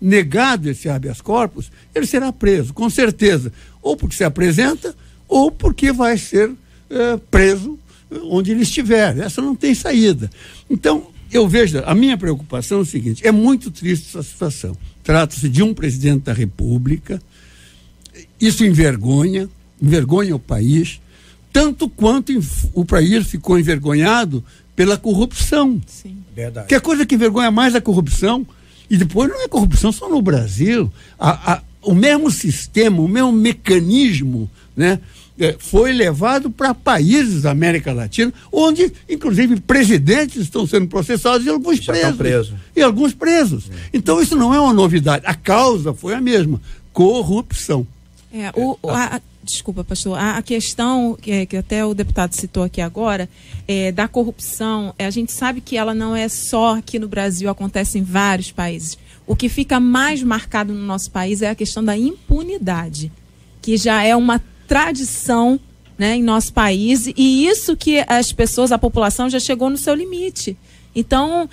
Speaker 6: negado esse habeas corpus, ele será preso, com certeza, ou porque se apresenta, ou porque vai ser preso onde ele estiver. Essa não tem saída. Então, eu vejo, a minha preocupação é o seguinte, é muito triste essa situação. Trata-se de um presidente da República, isso envergonha o país, tanto quanto o país ficou envergonhado pela corrupção.
Speaker 5: Sim. Verdade.
Speaker 6: Que a coisa que envergonha mais a corrupção, e depois não é corrupção só no Brasil, o mesmo sistema, o mesmo mecanismo, né, foi levado para países da América Latina, onde, inclusive, presidentes estão sendo processados e alguns presos. E alguns presos. Então, isso não é uma novidade. A causa foi a mesma: corrupção.
Speaker 7: Desculpa, pastor, a questão que até o deputado citou aqui agora, da corrupção, a gente sabe que ela não é só aqui no Brasil, acontece em vários países. O que fica mais marcado no nosso país é a questão da impunidade, que já é uma tradição, né, em nosso país, e isso que as pessoas, a população já chegou no seu limite. Então,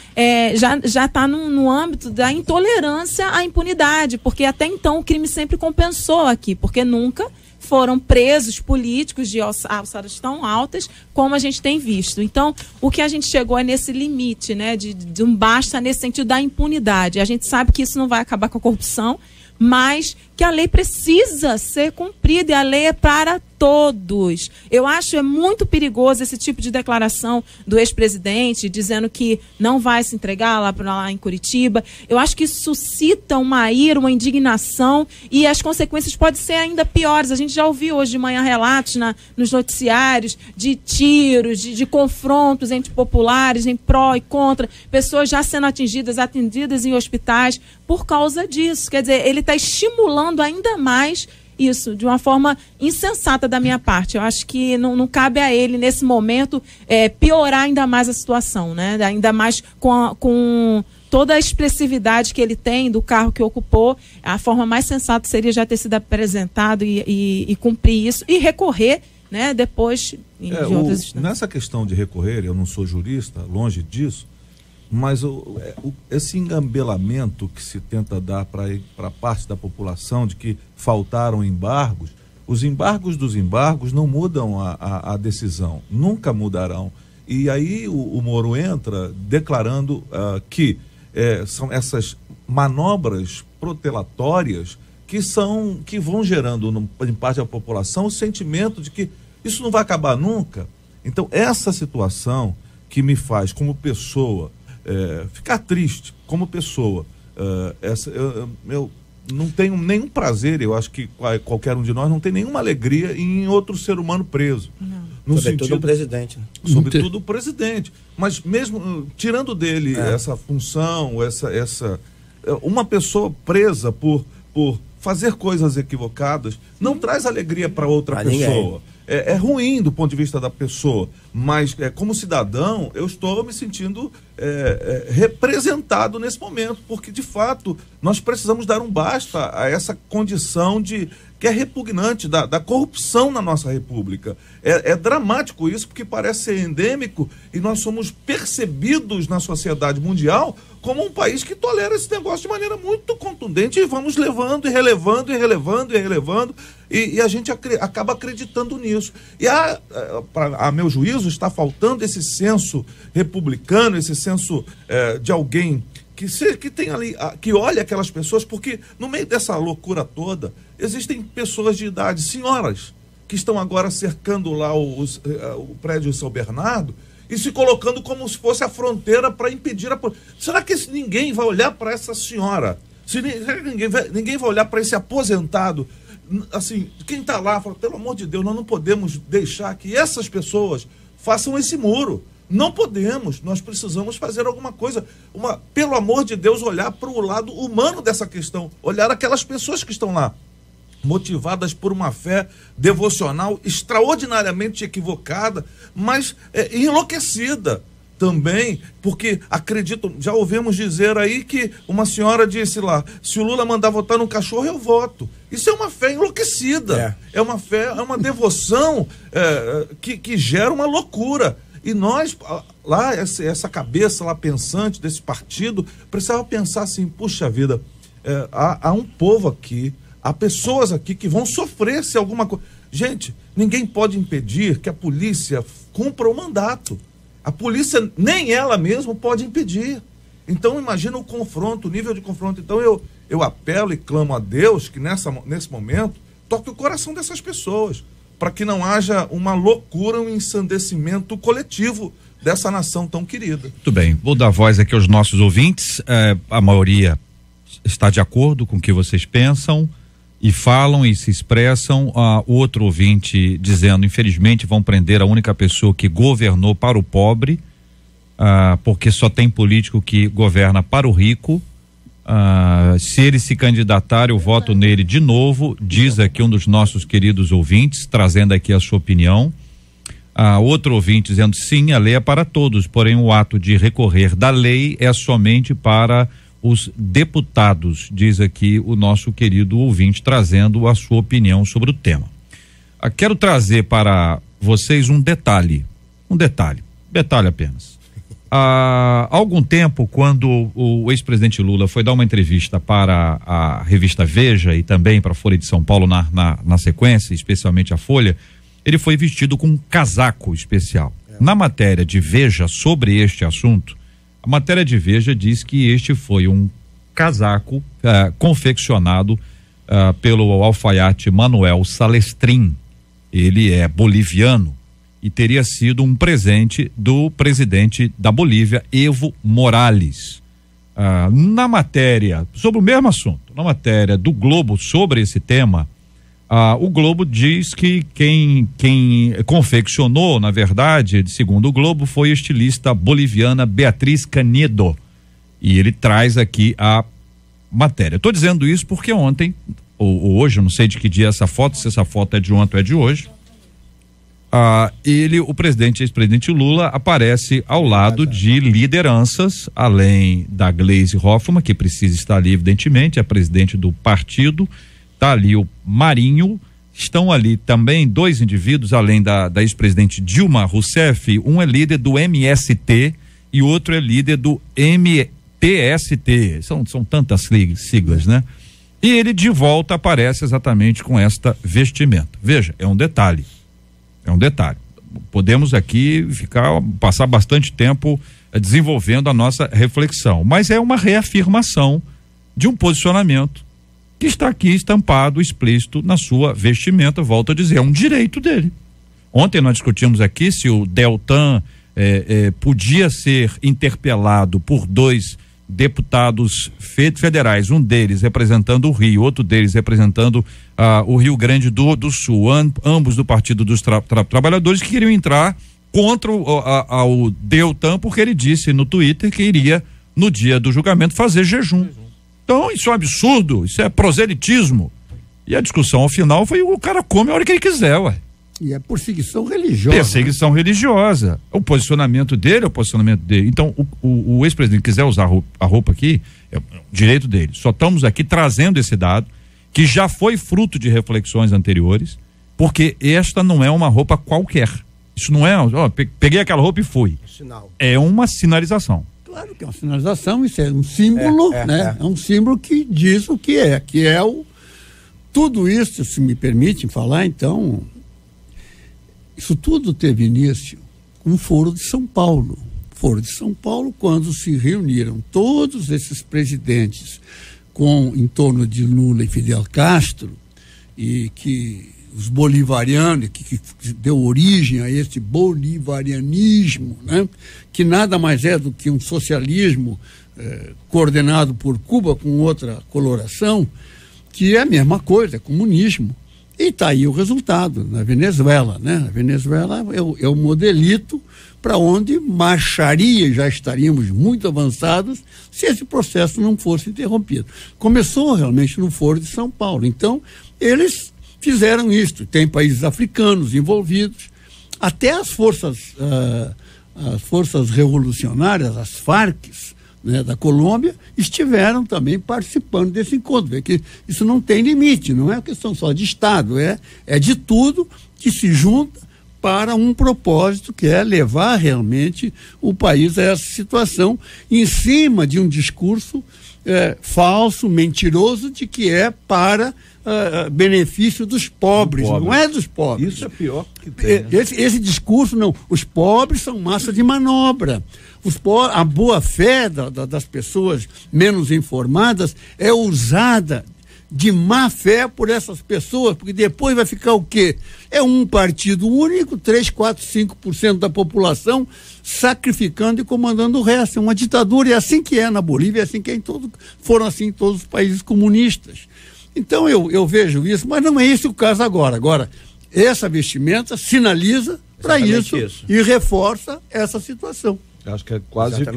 Speaker 7: já está no âmbito da intolerância à impunidade, porque até então o crime sempre compensou aqui, porque nunca foram presos políticos de alçadas tão altas como a gente tem visto. Então, o que a gente chegou é nesse limite, né, de um basta nesse sentido da impunidade. A gente sabe que isso não vai acabar com a corrupção, mas que a lei precisa ser cumprida e a lei é para todos. Eu acho muito perigoso esse tipo de declaração do ex-presidente dizendo que não vai se entregar lá em Curitiba. Eu acho que isso suscita uma ira, uma indignação e as consequências podem ser ainda piores. A gente já ouviu hoje de manhã relatos nos noticiários de tiros, de confrontos entre populares, em pró e contra, pessoas já sendo atendidas em hospitais por causa disso. Quer dizer, ele está estimulando ainda mais isso, de uma forma insensata da minha parte. Eu acho que não cabe a ele, nesse momento, piorar ainda mais a situação, né? Ainda mais com toda a expressividade que ele tem do cargo que ocupou. A forma mais sensata seria já ter sido apresentado e cumprir isso e recorrer, né, depois de outras instâncias.
Speaker 4: Nessa questão de recorrer, eu não sou jurista, longe disso, mas esse engambelamento que se tenta dar para parte da população de que faltaram embargos, os embargos dos embargos não mudam a decisão, nunca mudarão. E aí o Moro entra declarando que são essas manobras protelatórias que vão gerando em parte da população o sentimento de que isso não vai acabar nunca. Então, essa situação que me faz, como pessoa, ficar triste como pessoa, eu não tenho nenhum prazer, eu acho que qualquer um de nós não tem nenhuma alegria em outro ser humano preso.
Speaker 5: Sobretudo o presidente. Né?
Speaker 4: Sobretudo o presidente. Mas mesmo tirando dele essa função, uma pessoa presa por fazer coisas equivocadas, não traz alegria para outra pessoa. Ninguém. É ruim do ponto de vista da pessoa, mas como cidadão eu estou me sentindo representado nesse momento, porque de fato nós precisamos dar um basta a essa condição de que é repugnante, da corrupção na nossa república. É dramático isso, porque parece ser endêmico e nós somos percebidos na sociedade mundial como um país que tolera esse negócio de maneira muito contundente, e vamos levando e relevando e relevando e relevando, e a gente acaba acreditando nisso. E a meu juízo, está faltando esse senso republicano, esse senso de alguém que tem ali, que olha aquelas pessoas, porque no meio dessa loucura toda, existem pessoas de idade, senhoras, que estão agora cercando lá o prédio de São Bernardo e se colocando como se fosse a fronteira para impedir a... Será que ninguém vai olhar para essa senhora? Será que ninguém vai olhar para esse aposentado? Assim, quem está lá fala, pelo amor de Deus, nós não podemos deixar que essas pessoas façam esse muro. Não podemos, nós precisamos fazer alguma coisa, pelo amor de Deus, olhar para o lado humano dessa questão, olhar aquelas pessoas que estão lá, motivadas por uma fé devocional extraordinariamente equivocada, mas enlouquecida também, porque acreditam, já ouvimos dizer aí que uma senhora disse lá, se o Lula mandar votar no cachorro, eu voto. Isso é uma fé enlouquecida, é uma fé, é uma devoção que gera uma loucura. E nós, lá, essa cabeça lá pensante desse partido, precisava pensar assim, puxa vida, há um povo aqui, há pessoas aqui que vão sofrer se alguma coisa... Gente, ninguém pode impedir que a polícia cumpra o mandato. A polícia, nem ela mesma pode impedir. Então, imagina o confronto, o nível de confronto. Então, eu apelo e clamo a Deus que nesse momento toque o coração dessas pessoas, para que não haja uma loucura, um ensandecimento coletivo dessa nação tão querida.
Speaker 2: Muito bem, vou dar voz aqui aos nossos ouvintes, a maioria está de acordo com o que vocês pensam e falam e se expressam. Outro ouvinte dizendo, infelizmente vão prender a única pessoa que governou para o pobre, porque só tem político que governa para o rico. Se ele se candidatar, eu voto nele de novo, diz aqui um dos nossos queridos ouvintes, trazendo aqui a sua opinião. Outro ouvinte dizendo, sim, a lei é para todos, porém o ato de recorrer da lei é somente para os deputados, diz aqui o nosso querido ouvinte, trazendo a sua opinião sobre o tema. Quero trazer para vocês um detalhe apenas. Há algum tempo, quando o ex-presidente Lula foi dar uma entrevista para a revista Veja e também para a Folha de São Paulo na sequência, especialmente a Folha, ele foi vestido com um casaco especial. Na matéria de Veja sobre este assunto, a matéria de Veja diz que este foi um casaco confeccionado pelo alfaiate Manuel Salestrin. Ele é boliviano e teria sido um presente do presidente da Bolívia, Evo Morales. Na matéria, sobre o mesmo assunto, na matéria do Globo sobre esse tema, o Globo diz que quem confeccionou, na verdade, segundo o Globo, foi a estilista boliviana Beatriz Canedo. E ele traz aqui a matéria. Estou dizendo isso porque ontem, ou hoje, eu não sei de que dia é essa foto, se essa foto é de ontem ou é de hoje, o ex-presidente Lula aparece ao lado de lideranças, além da Gleisi Hoffmann, que precisa estar ali, evidentemente, é presidente do partido, está ali o Marinho, estão ali também dois indivíduos, além da ex-presidente Dilma Rousseff, um é líder do MST e outro é líder do MTST, são tantas siglas, né? E ele de volta aparece exatamente com esta vestimenta. Veja, é um detalhe. Podemos aqui passar bastante tempo desenvolvendo a nossa reflexão, mas é uma reafirmação de um posicionamento que está aqui estampado, explícito na sua vestimenta. Volto a dizer, é um direito dele. Ontem nós discutimos aqui se o Deltan podia ser interpelado por dois deputados federais, um deles representando o Rio, outro deles representando o Rio Grande do Sul, ambos do Partido dos Trabalhadores, que queriam entrar contra o Deltan, porque ele disse no Twitter que iria, no dia do julgamento, fazer jejum. Então, isso é um absurdo, isso é proselitismo. E a discussão ao final foi: o cara come a hora que ele quiser, ué.
Speaker 6: E é perseguição religiosa.
Speaker 2: Perseguição religiosa. O posicionamento dele é o posicionamento dele. Então, o ex-presidente quiser usar a roupa aqui, é o direito dele. Só estamos aqui trazendo esse dado que já foi fruto de reflexões anteriores, porque esta não é uma roupa qualquer. Isso não é, peguei aquela roupa e fui.
Speaker 5: Sinal.
Speaker 2: É uma sinalização.
Speaker 6: Claro que é uma sinalização, isso é um símbolo, né? É um símbolo que diz o que é tudo isso, se me permitem falar, então, isso tudo teve início com o Foro de São Paulo. Foro de São Paulo, quando se reuniram todos esses presidentes em torno de Lula e Fidel Castro, e que os bolivarianos, que deu origem a esse bolivarianismo, né? Que nada mais é do que um socialismo coordenado por Cuba com outra coloração, que é a mesma coisa, é comunismo. E está aí o resultado, na Venezuela, né? A Venezuela é o modelito para onde marcharia, já estaríamos muito avançados se esse processo não fosse interrompido. Começou realmente no Foro de São Paulo. Então, eles fizeram isso. Tem países africanos envolvidos, até as forças revolucionárias, as Farc, né, da Colômbia, estiveram também participando desse encontro. Vê que isso não tem limite, não é uma questão só de Estado, é de tudo que se junta para um propósito, que é levar realmente o país a essa situação, em cima de um discurso falso, mentiroso, de que é para benefício dos pobres, não é dos pobres.
Speaker 4: Isso é pior que tem. Né?
Speaker 6: Esse discurso, não. Os pobres são massa de manobra. A boa-fé das pessoas menos informadas é usada de má fé por essas pessoas, porque depois vai ficar o quê? É um partido único, 3, 4, 5% da população sacrificando e comandando o resto. É uma ditadura, e é assim que é na Bolívia, é assim que é foram assim em todos os países comunistas. Então eu vejo isso, mas não é esse o caso agora. Agora, essa vestimenta sinaliza para isso e reforça essa situação.
Speaker 4: Eu acho que é quase que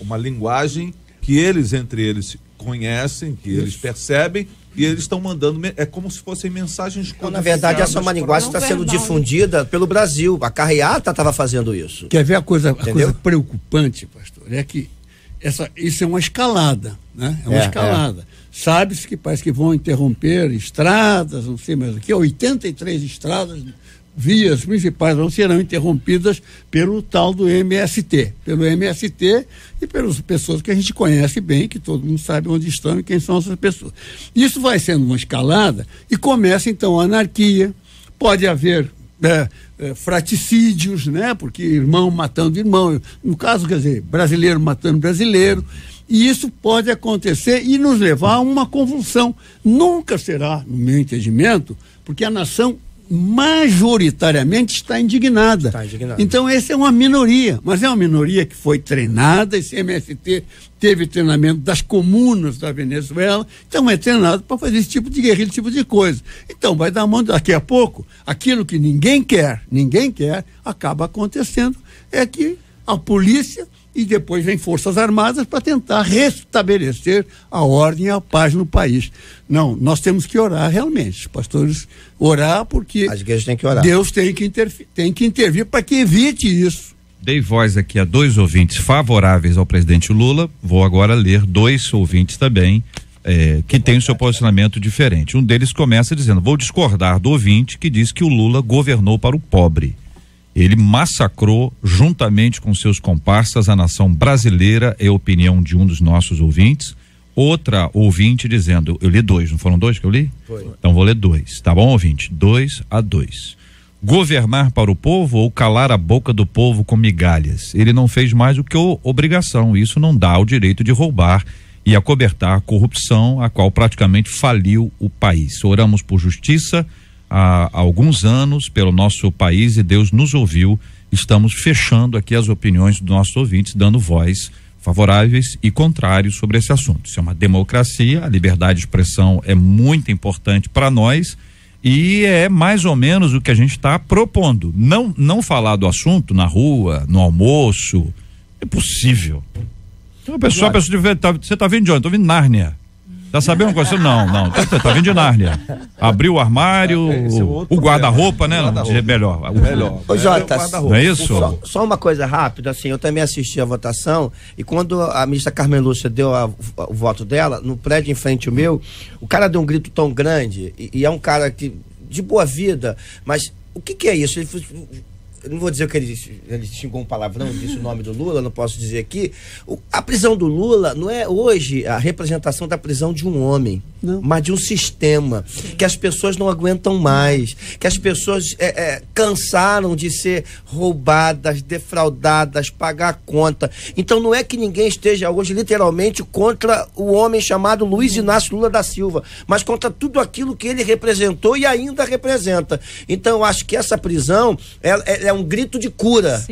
Speaker 4: uma linguagem que eles, entre eles, conhecem, que eles percebem, e eles estão mandando, é como se fossem mensagens codificadas.
Speaker 5: Na verdade, essa é uma linguagem que está sendo difundida pelo Brasil. A carreata estava fazendo isso.
Speaker 6: Quer ver a coisa preocupante, pastor? É que isso é uma escalada, né? É uma escalada. Sabe-se que parece que vão interromper estradas, não sei mais o que, 83 estradas, vias principais serão interrompidas pelo tal do MST, e pelas pessoas que a gente conhece bem, que todo mundo sabe onde estão e quem são essas pessoas. Isso vai sendo uma escalada e começa então a anarquia, pode haver fratricídios, né? Porque irmão matando irmão, no caso, quer dizer, brasileiro matando brasileiro, e isso pode acontecer e nos levar a uma convulsão. Nunca será, no meu entendimento, porque a nação majoritariamente está indignada. Então essa é uma minoria, mas é uma minoria que foi treinada. Esse MST teve treinamento das comunas da Venezuela, então é treinado para fazer esse tipo de guerrilha, esse tipo de coisa. Então vai dar mão, daqui a pouco, aquilo que ninguém quer, acaba acontecendo, é que a polícia e depois vem Forças Armadas para tentar restabelecer a ordem e a paz no país. Não, nós temos que orar realmente, os pastores orar, porque
Speaker 5: as igrejas têm que orar.
Speaker 6: Deus tem que intervir para que evite isso.
Speaker 2: Dei voz aqui a 2 ouvintes favoráveis ao presidente Lula, vou agora ler 2 ouvintes também que têm o seu posicionamento diferente. Um deles começa dizendo: vou discordar do ouvinte que diz que o Lula governou para o pobre. Ele massacrou, juntamente com seus comparsas, a nação brasileira, é a opinião de um dos nossos ouvintes. Outra ouvinte dizendo, eu li 2, não foram 2 que eu li?
Speaker 5: Foi.
Speaker 2: Então vou ler 2, tá bom, ouvinte? 2-2. Governar para o povo ou calar a boca do povo com migalhas? Ele não fez mais do que obrigação, isso não dá o direito de roubar e acobertar a corrupção, a qual praticamente faliu o país. Oramos por justiça há alguns anos pelo nosso país e Deus nos ouviu. Estamos fechando aqui as opiniões dos nossos ouvintes, dando voz favoráveis e contrários sobre esse assunto. Isso é uma democracia, a liberdade de expressão é muito importante para nós e é mais ou menos o que a gente está propondo. Não falar do assunto na rua, no almoço, é possível. Então, pessoal, você está vindo de onde? Estou vindo de Nárnia. Tá sabendo com isso? Não. Tá vindo de Nárnia. Abriu o armário, o guarda-roupa, né? Melhor.
Speaker 5: Ô, Jota,
Speaker 2: não é isso?
Speaker 5: Só uma coisa rápida, assim, eu também assisti a votação e quando a ministra Carmen Lúcia deu o voto dela, no prédio em frente ao meu, o cara deu um grito tão grande e é um cara que, de boa vida, mas o que é isso? Eu não vou dizer que ele xingou um palavrão, disse o nome do Lula, não posso dizer aqui. A prisão do Lula não é hoje a representação da prisão de um homem, mas de um sistema que as pessoas não aguentam mais, que as pessoas cansaram de ser roubadas, defraudadas, pagar conta. Então não é que ninguém esteja hoje literalmente contra o homem chamado Luiz Inácio Lula da Silva, mas contra tudo aquilo que ele representou e ainda representa. Então eu acho que essa prisão é um grito de cura,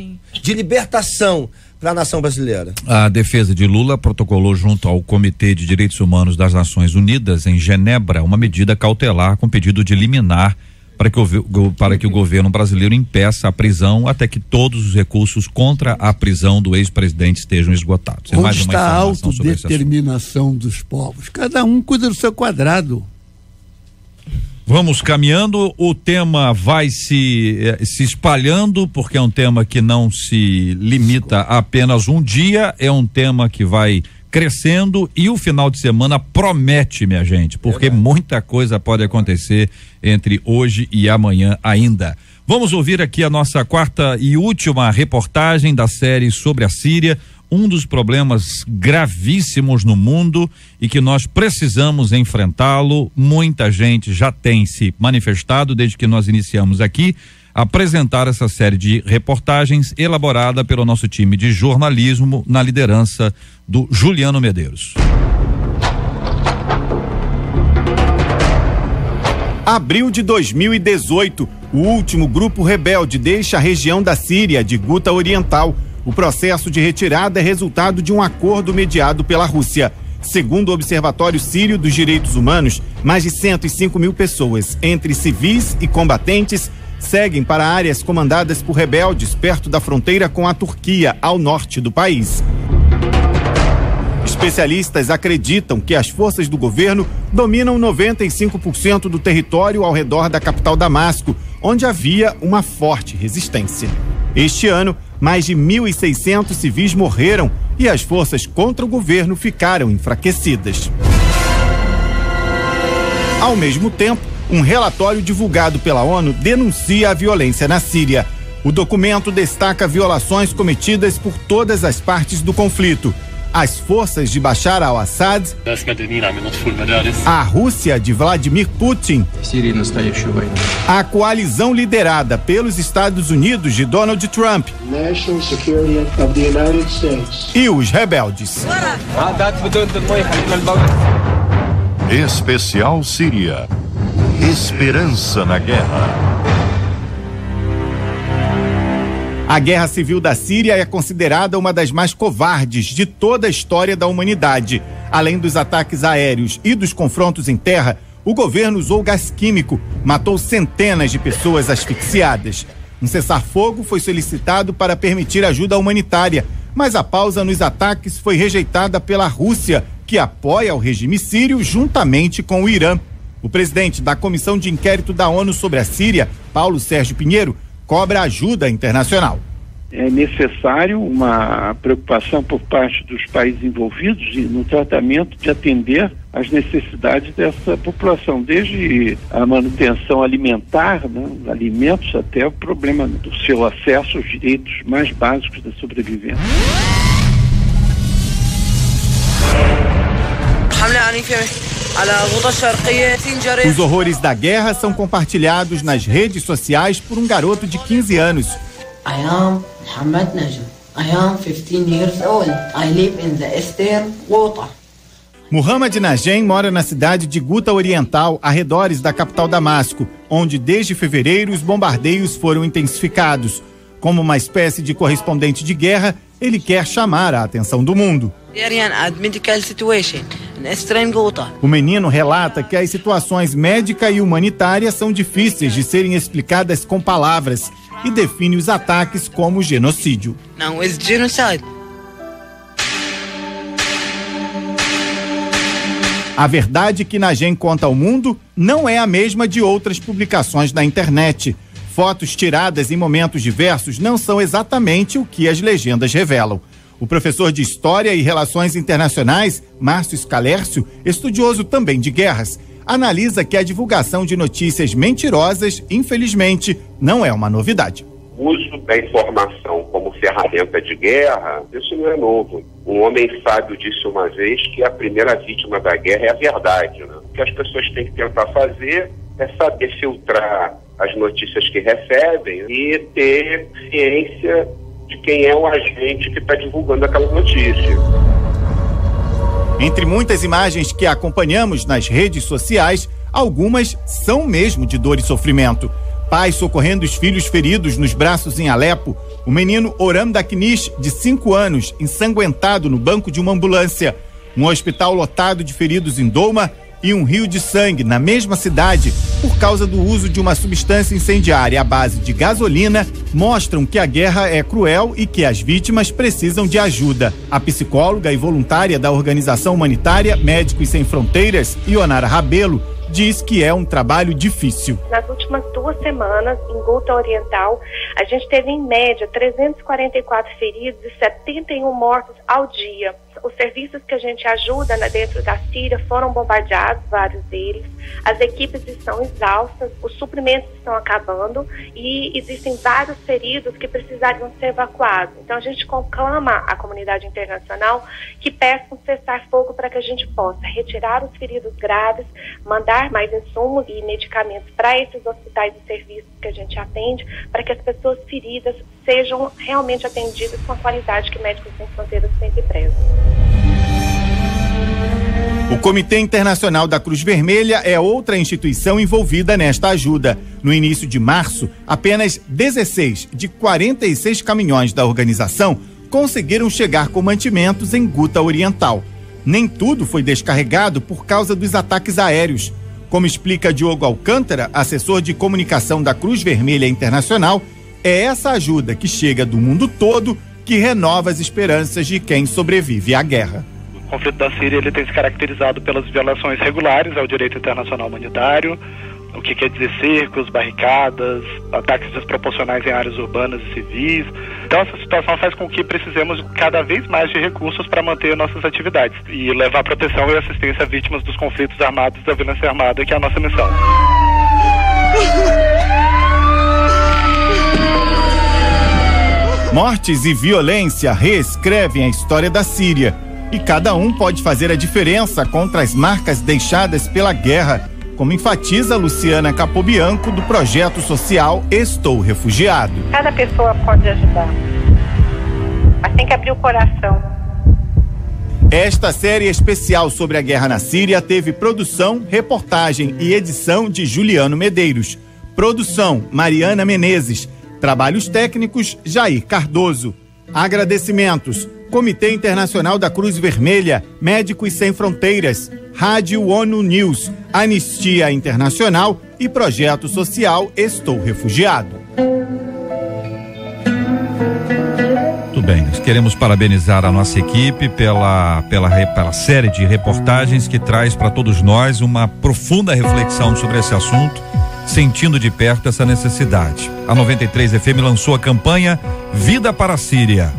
Speaker 5: de libertação para a nação brasileira. A defesa de Lula protocolou junto ao Comitê de Direitos Humanos das Nações Unidas em Genebra uma medida cautelar com pedido de liminar para que o governo brasileiro impeça a prisão até que todos os recursos contra a prisão do ex-presidente estejam esgotados.
Speaker 6: Onde está a autodeterminação dos povos? Cada um cuida do seu quadrado.
Speaker 2: Vamos caminhando, o tema vai se espalhando, porque é um tema que não se limita a apenas um dia, é um tema que vai crescendo e o final de semana promete, minha gente, porque muita coisa pode acontecer entre hoje e amanhã ainda. Vamos ouvir aqui a nossa quarta e última reportagem da série sobre a Síria, um dos problemas gravíssimos no mundo e que nós precisamos enfrentá-lo. Muita gente já tem se manifestado desde que nós iniciamos aqui a apresentar essa série de reportagens elaborada pelo nosso time de jornalismo na liderança do Juliano Medeiros.
Speaker 8: Abril de 2018, o último grupo rebelde deixa a região da Síria de Guta Oriental. O processo de retirada é resultado de um acordo mediado pela Rússia. Segundo o Observatório Sírio dos Direitos Humanos, mais de 105 mil pessoas, entre civis e combatentes, seguem para áreas comandadas por rebeldes perto da fronteira com a Turquia, ao norte do país. Especialistas acreditam que as forças do governo dominam 95% do território ao redor da capital Damasco, onde havia uma forte resistência. Este ano, mais de 1.600 civis morreram e as forças contra o governo ficaram enfraquecidas. Ao mesmo tempo, um relatório divulgado pela ONU denuncia a violência na Síria. O documento destaca violações cometidas por todas as partes do conflito. As forças de Bashar al-Assad, a Rússia de Vladimir Putin, a coalizão liderada pelos Estados Unidos de Donald Trump e os rebeldes.
Speaker 1: Especial Síria. Esperança na guerra.
Speaker 8: A guerra civil da Síria é considerada uma das mais covardes de toda a história da humanidade. Além dos ataques aéreos e dos confrontos em terra, o governo usou gás químico, matou centenas de pessoas asfixiadas. Um cessar-fogo foi solicitado para permitir ajuda humanitária, mas a pausa nos ataques foi rejeitada pela Rússia, que apoia o regime sírio juntamente com o Irã. O presidente da Comissão de Inquérito da ONU sobre a Síria, Paulo Sérgio Pinheiro, cobra ajuda internacional.
Speaker 9: É necessário uma preocupação por parte dos países envolvidos no tratamento de atender às necessidades dessa população, desde a manutenção alimentar, né, alimentos, até o problema do seu acesso aos direitos mais básicos da sobrevivência.
Speaker 8: Os horrores da guerra são compartilhados nas redes sociais por um garoto de 15 anos.
Speaker 10: I am Mohamed Najm. I am 15 years old. I live in the Eastern Ghouta.
Speaker 8: Mohamed Najm mora na cidade de Guta Oriental, arredores da capital Damasco, onde desde fevereiro os bombardeios foram intensificados. Como uma espécie de correspondente de guerra, ele quer chamar a atenção do mundo. O menino relata que as situações médica e humanitária são difíceis de serem explicadas com palavras e define os ataques como genocídio. A verdade que Najem conta ao mundo não é a mesma de outras publicações na internet. Fotos tiradas em momentos diversos não são exatamente o que as legendas revelam. O professor de História e Relações Internacionais, Márcio Scalércio, estudioso também de guerras, analisa que a divulgação de notícias mentirosas, infelizmente, não é uma novidade.
Speaker 11: O uso da informação como ferramenta de guerra, isso não é novo. Um homem sábio disse uma vez que a primeira vítima da guerra é a verdade, né? O que as pessoas têm que tentar fazer é saber filtrar as notícias que recebem e ter ciência de quem é o agente que está divulgando aquela notícia.
Speaker 8: Entre muitas imagens que acompanhamos nas redes sociais, algumas são mesmo de dor e sofrimento. Pais socorrendo os filhos feridos nos braços em Alepo, o menino Oram Daknish, de 5 anos, ensanguentado no banco de uma ambulância, um hospital lotado de feridos em Douma e um rio de sangue na mesma cidade por causa do uso de uma substância incendiária à base de gasolina, mostram que a guerra é cruel e que as vítimas precisam de ajuda. A psicóloga e voluntária da organização humanitária Médicos Sem Fronteiras, Ionara Rabelo, diz que é um trabalho difícil.
Speaker 12: Nas últimas 2 semanas, em Ghouta Oriental, a gente teve em média 344 feridos e 71 mortos ao dia. Os serviços que a gente ajuda dentro da Síria foram bombardeados, vários deles. As equipes estão exaustas, os suprimentos estão acabando e existem vários feridos que precisariam ser evacuados. Então a gente conclama a comunidade internacional que peça um cessar-fogo para que a gente possa retirar os feridos graves, mandar mais insumos e medicamentos para esses hospitais e serviços que a gente atende, para que as pessoas feridas sejam realmente atendidas com a qualidade que Médicos Sem Fronteiras sempre prezam.
Speaker 8: O Comitê Internacional da Cruz Vermelha é outra instituição envolvida nesta ajuda. No início de março, apenas 16 de 46 caminhões da organização conseguiram chegar com mantimentos em Ghouta Oriental. Nem tudo foi descarregado por causa dos ataques aéreos. Como explica Diogo Alcântara, assessor de comunicação da Cruz Vermelha Internacional, é essa ajuda que chega do mundo todo que renova as esperanças de quem sobrevive à guerra.
Speaker 13: O conflito da Síria ele tem se caracterizado pelas violações regulares ao direito internacional humanitário, o que quer dizer cercos, barricadas, ataques desproporcionais em áreas urbanas e civis. Então essa situação faz com que precisemos cada vez mais de recursos para manter nossas atividades e levar proteção e assistência a vítimas dos conflitos armados e da violência armada, que é a nossa missão.
Speaker 8: Mortes e violência reescrevem a história da Síria. E cada um pode fazer a diferença contra as marcas deixadas pela guerra, como enfatiza Luciana Capobianco, do projeto social Estou Refugiado.
Speaker 12: Cada pessoa pode ajudar, mas tem que abrir o coração.
Speaker 8: Esta série especial sobre a guerra na Síria teve produção, reportagem e edição de Juliano Medeiros. Produção, Mariana Menezes. Trabalhos técnicos, Jair Cardoso. Agradecimentos, Comitê Internacional da Cruz Vermelha, Médicos Sem Fronteiras, Rádio ONU News, Anistia Internacional e Projeto Social Estou Refugiado.
Speaker 2: Muito bem, nós queremos parabenizar a nossa equipe pela série de reportagens que traz para todos nós uma profunda reflexão sobre esse assunto, sentindo de perto essa necessidade. A 93 FM lançou a campanha Vida para a Síria.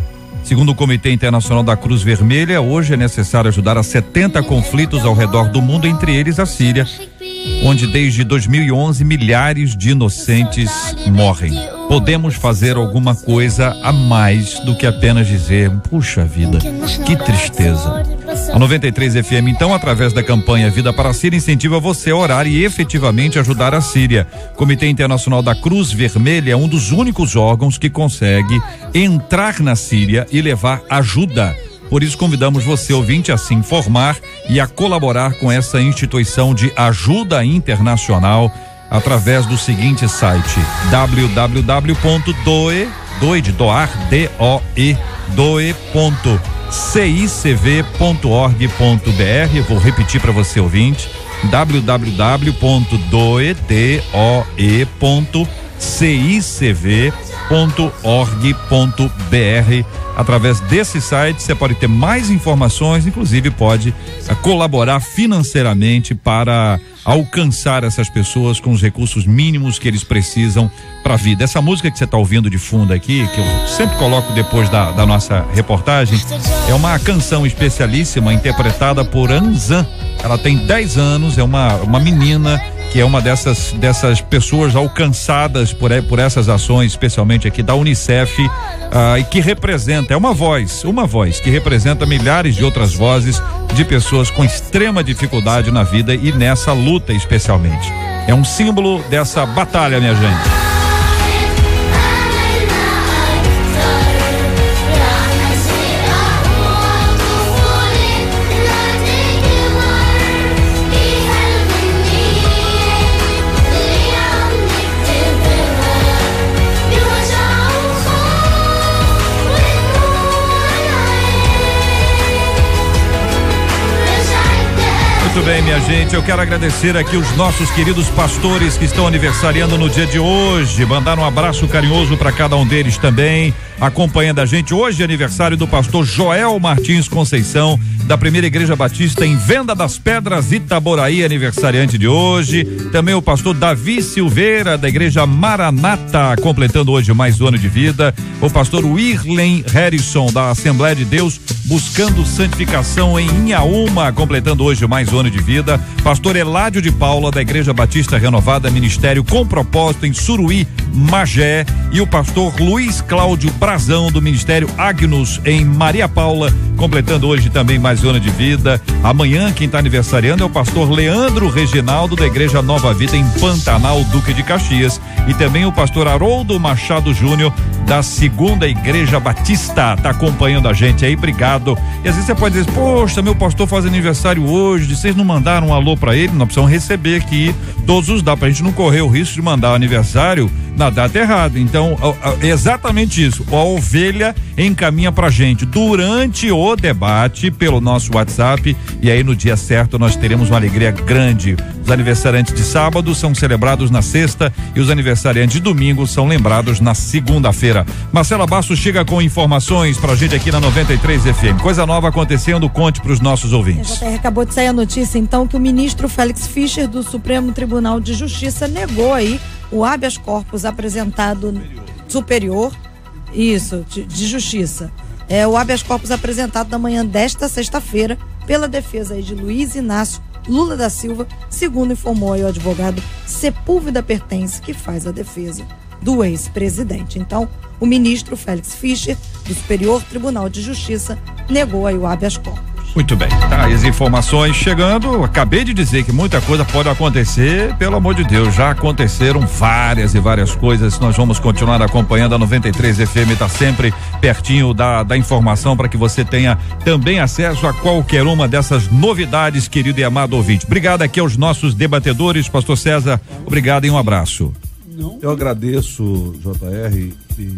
Speaker 2: Segundo o Comitê Internacional da Cruz Vermelha, hoje é necessário ajudar a 70 conflitos ao redor do mundo, entre eles a Síria, onde desde 2011 milhares de inocentes morrem. Podemos fazer alguma coisa a mais do que apenas dizer, puxa vida, que tristeza. A 93 FM, então, através da campanha Vida para a Síria, incentiva você a orar e efetivamente ajudar a Síria. O Comitê Internacional da Cruz Vermelha é um dos únicos órgãos que consegue entrar na Síria e levar ajuda. Por isso convidamos você, ouvinte, a se informar e a colaborar com essa instituição de ajuda internacional através do seguinte site: www.doe.cicv.org.br. Vou repetir para você, ouvinte: www.doe.cicv.org.br. Através desse site você pode ter mais informações, inclusive pode colaborar financeiramente para alcançar essas pessoas com os recursos mínimos que eles precisam para a vida. Essa música que você está ouvindo de fundo aqui, que eu sempre coloco depois da nossa reportagem, é uma canção especialíssima interpretada por Anzan. Ela tem 10 anos, é uma menina que é uma dessas pessoas alcançadas por essas ações, especialmente aqui da Unicef, e que representa, é uma voz que representa milhares de outras vozes de pessoas com extrema dificuldade na vida e nessa luta especialmente. É um símbolo dessa batalha, minha gente. Muito bem, minha gente, eu quero agradecer aqui os nossos queridos pastores que estão aniversariando no dia de hoje, mandar um abraço carinhoso para cada um deles também, acompanhando a gente. Hoje é aniversário do pastor Joel Martins Conceição, da Primeira Igreja Batista em Venda das Pedras, Itaboraí, aniversariante de hoje. Também o pastor Davi Silveira, da Igreja Maranata, completando hoje mais um ano de vida. O pastor Wirlen Harrison, da Assembleia de Deus, buscando santificação em Inhaúma, completando hoje mais um ano de vida. Pastor Eládio de Paula, da Igreja Batista Renovada, Ministério com Propósito em Suruí, Magé. E o pastor Luiz Cláudio Brazão, do Ministério Agnus em Maria Paula, completando hoje também mais um ano de vida. Amanhã quem está aniversariando é o pastor Leandro Reginaldo, da Igreja Nova Vida em Pantanal, Duque de Caxias, e também o pastor Haroldo Machado Júnior, da Segunda Igreja Batista, está acompanhando a gente aí, obrigado. E às vezes você pode dizer, poxa, meu pastor faz aniversário hoje, vocês não mandaram um alô para ele? Nós precisamos receber aqui todos os dados, pra gente não correr o risco de mandar o aniversário na data errada. Então, é exatamente isso, a ovelha encaminha pra gente durante o debate pelo nosso WhatsApp, e aí no dia certo nós teremos uma alegria grande. Os aniversariantes de sábado são celebrados na sexta e os aniversariantes de domingo são lembrados na segunda-feira. Marcela Bastos chega com informações pra gente aqui na 93 FM. Coisa nova acontecendo, conte pros nossos ouvintes.
Speaker 3: Acabou de sair a notícia então que o ministro Félix Fischer do Supremo Tribunal de Justiça negou aí o habeas corpus apresentado superior, isso, de justiça. É o habeas corpus apresentado na manhã desta sexta-feira pela defesa aí de Luiz Inácio Lula da Silva, segundo informou aí o advogado Sepúlveda Pertence, que faz a defesa do ex-presidente. Então, o ministro Félix Fischer, do Superior Tribunal de Justiça, negou aí o habeas corpus.
Speaker 2: Muito bem, tá, as informações chegando. Acabei de dizer que muita coisa pode acontecer, pelo amor de Deus, já aconteceram várias e várias coisas. Nós vamos continuar acompanhando. A 93 FM está sempre pertinho da informação para que você tenha também acesso a qualquer uma dessas novidades, querido e amado ouvinte. Obrigado aqui aos nossos debatedores, pastor César, obrigado e um abraço.
Speaker 4: Eu agradeço, JR, e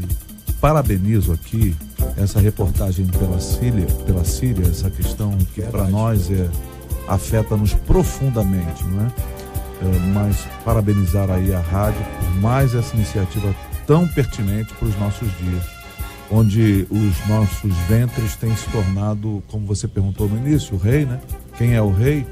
Speaker 4: parabenizo aqui essa reportagem pela Síria, essa questão que para nós afeta-nos profundamente, não é? Mas parabenizar aí a rádio por mais essa iniciativa tão pertinente para os nossos dias, onde os nossos ventres têm se tornado, como você perguntou no início, o rei, né? Quem é o rei?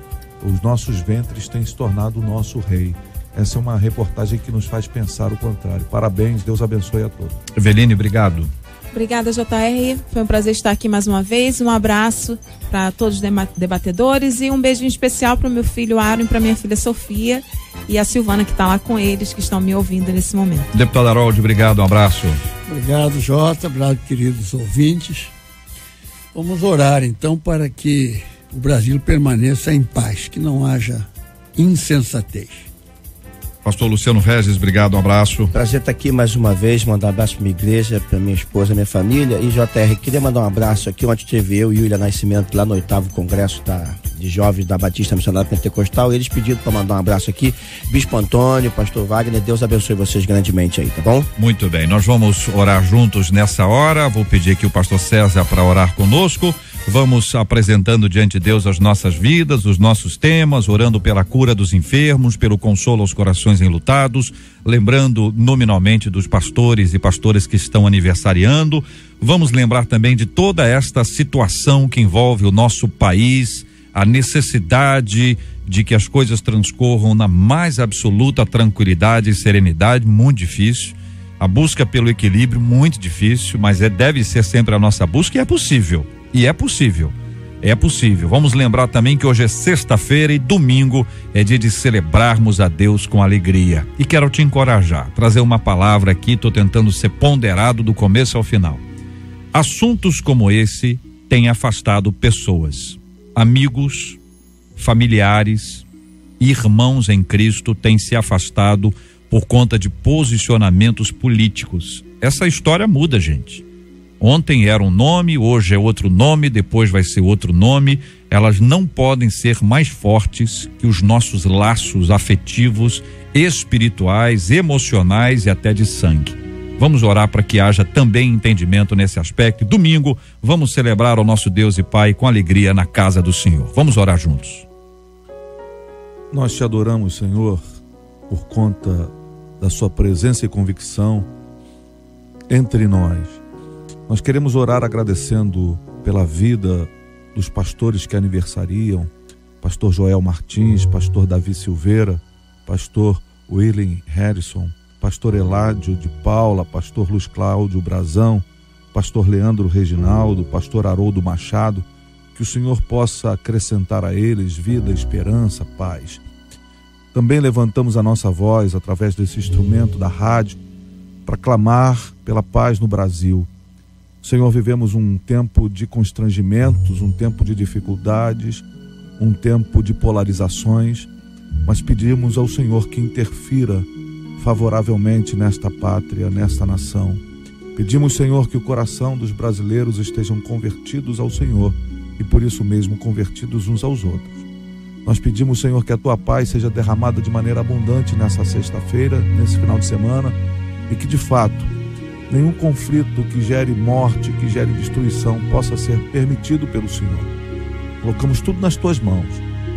Speaker 4: Os nossos ventres têm se tornado o nosso rei. Essa é uma reportagem que nos faz pensar o contrário. Parabéns, Deus abençoe a todos.
Speaker 2: Eveline, obrigado.
Speaker 7: Obrigada, JR. Foi um prazer estar aqui mais uma vez. Um abraço para todos os debatedores e um beijinho especial para o meu filho Aaron e para minha filha Sofia e a Silvana, que está lá com eles, que estão me ouvindo nesse momento.
Speaker 2: Deputado Harold, obrigado, um abraço.
Speaker 6: Obrigado, Jota. Obrigado, queridos ouvintes. Vamos orar, então, para que o Brasil permaneça em paz, que não haja insensatez.
Speaker 2: Pastor Luciano Regis, obrigado, um abraço.
Speaker 5: Prazer estar aqui mais uma vez, mandar um abraço para minha igreja, para minha esposa, minha família. E JR, queria mandar um abraço aqui, onde teve eu e William Nascimento lá no 8º Congresso de Jovens da Batista Missionária Pentecostal. Eles pediram para mandar um abraço aqui. Bispo Antônio, Pastor Wagner, Deus abençoe vocês grandemente aí, tá bom?
Speaker 2: Muito bem, nós vamos orar juntos nessa hora. Vou pedir aqui o pastor César para orar conosco. Vamos apresentando diante de Deus as nossas vidas, os nossos temas, orando pela cura dos enfermos, pelo consolo aos corações enlutados, lembrando nominalmente dos pastores e pastoras que estão aniversariando. Vamos lembrar também de toda esta situação que envolve o nosso país, a necessidade de que as coisas transcorram na mais absoluta tranquilidade e serenidade, muito difícil. A busca pelo equilíbrio, muito difícil, mas deve ser sempre a nossa busca, e é possível. E é possível. É possível. Vamos lembrar também que hoje é sexta-feira e domingo é dia de celebrarmos a Deus com alegria. E quero te encorajar, trazer uma palavra aqui, estou tentando ser ponderado do começo ao final. Assuntos como esse têm afastado pessoas, amigos, familiares, irmãos em Cristo têm se afastado por conta de posicionamentos políticos. Essa história muda, gente. Ontem era um nome, hoje é outro nome, depois vai ser outro nome. Elas não podem ser mais fortes que os nossos laços afetivos, espirituais, emocionais e até de sangue. Vamos orar para que haja também entendimento nesse aspecto. Domingo, vamos celebrar ao nosso Deus e Pai com alegria na casa do Senhor. Vamos orar juntos.
Speaker 4: Nós te adoramos, Senhor, por conta da sua presença e convicção entre nós. Nós queremos orar agradecendo pela vida dos pastores que aniversariam, pastor Joel Martins, pastor Davi Silveira, pastor William Harrison, pastor Eládio de Paula, pastor Luiz Cláudio Brazão, pastor Leandro Reginaldo, pastor Haroldo Machado, que o Senhor possa acrescentar a eles vida, esperança, paz. Também levantamos a nossa voz através desse instrumento da rádio para clamar pela paz no Brasil. Senhor, vivemos um tempo de constrangimentos, um tempo de dificuldades, um tempo de polarizações, mas pedimos ao Senhor que interfira favoravelmente nesta pátria, nesta nação. Pedimos, Senhor, que o coração dos brasileiros estejam convertidos ao Senhor e por isso mesmo convertidos uns aos outros. Nós pedimos, Senhor, que a tua paz seja derramada de maneira abundante nessa sexta-feira, nesse final de semana, e que de fato nenhum conflito que gere morte, que gere destruição possa ser permitido pelo Senhor. Colocamos tudo nas tuas mãos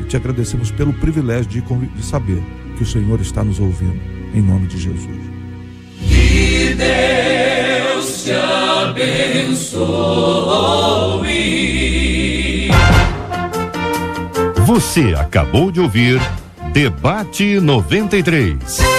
Speaker 4: e te agradecemos pelo privilégio de saber que o Senhor está nos ouvindo, em nome de Jesus.
Speaker 14: Que Deus te abençoe.
Speaker 1: Você acabou de ouvir Debate 93.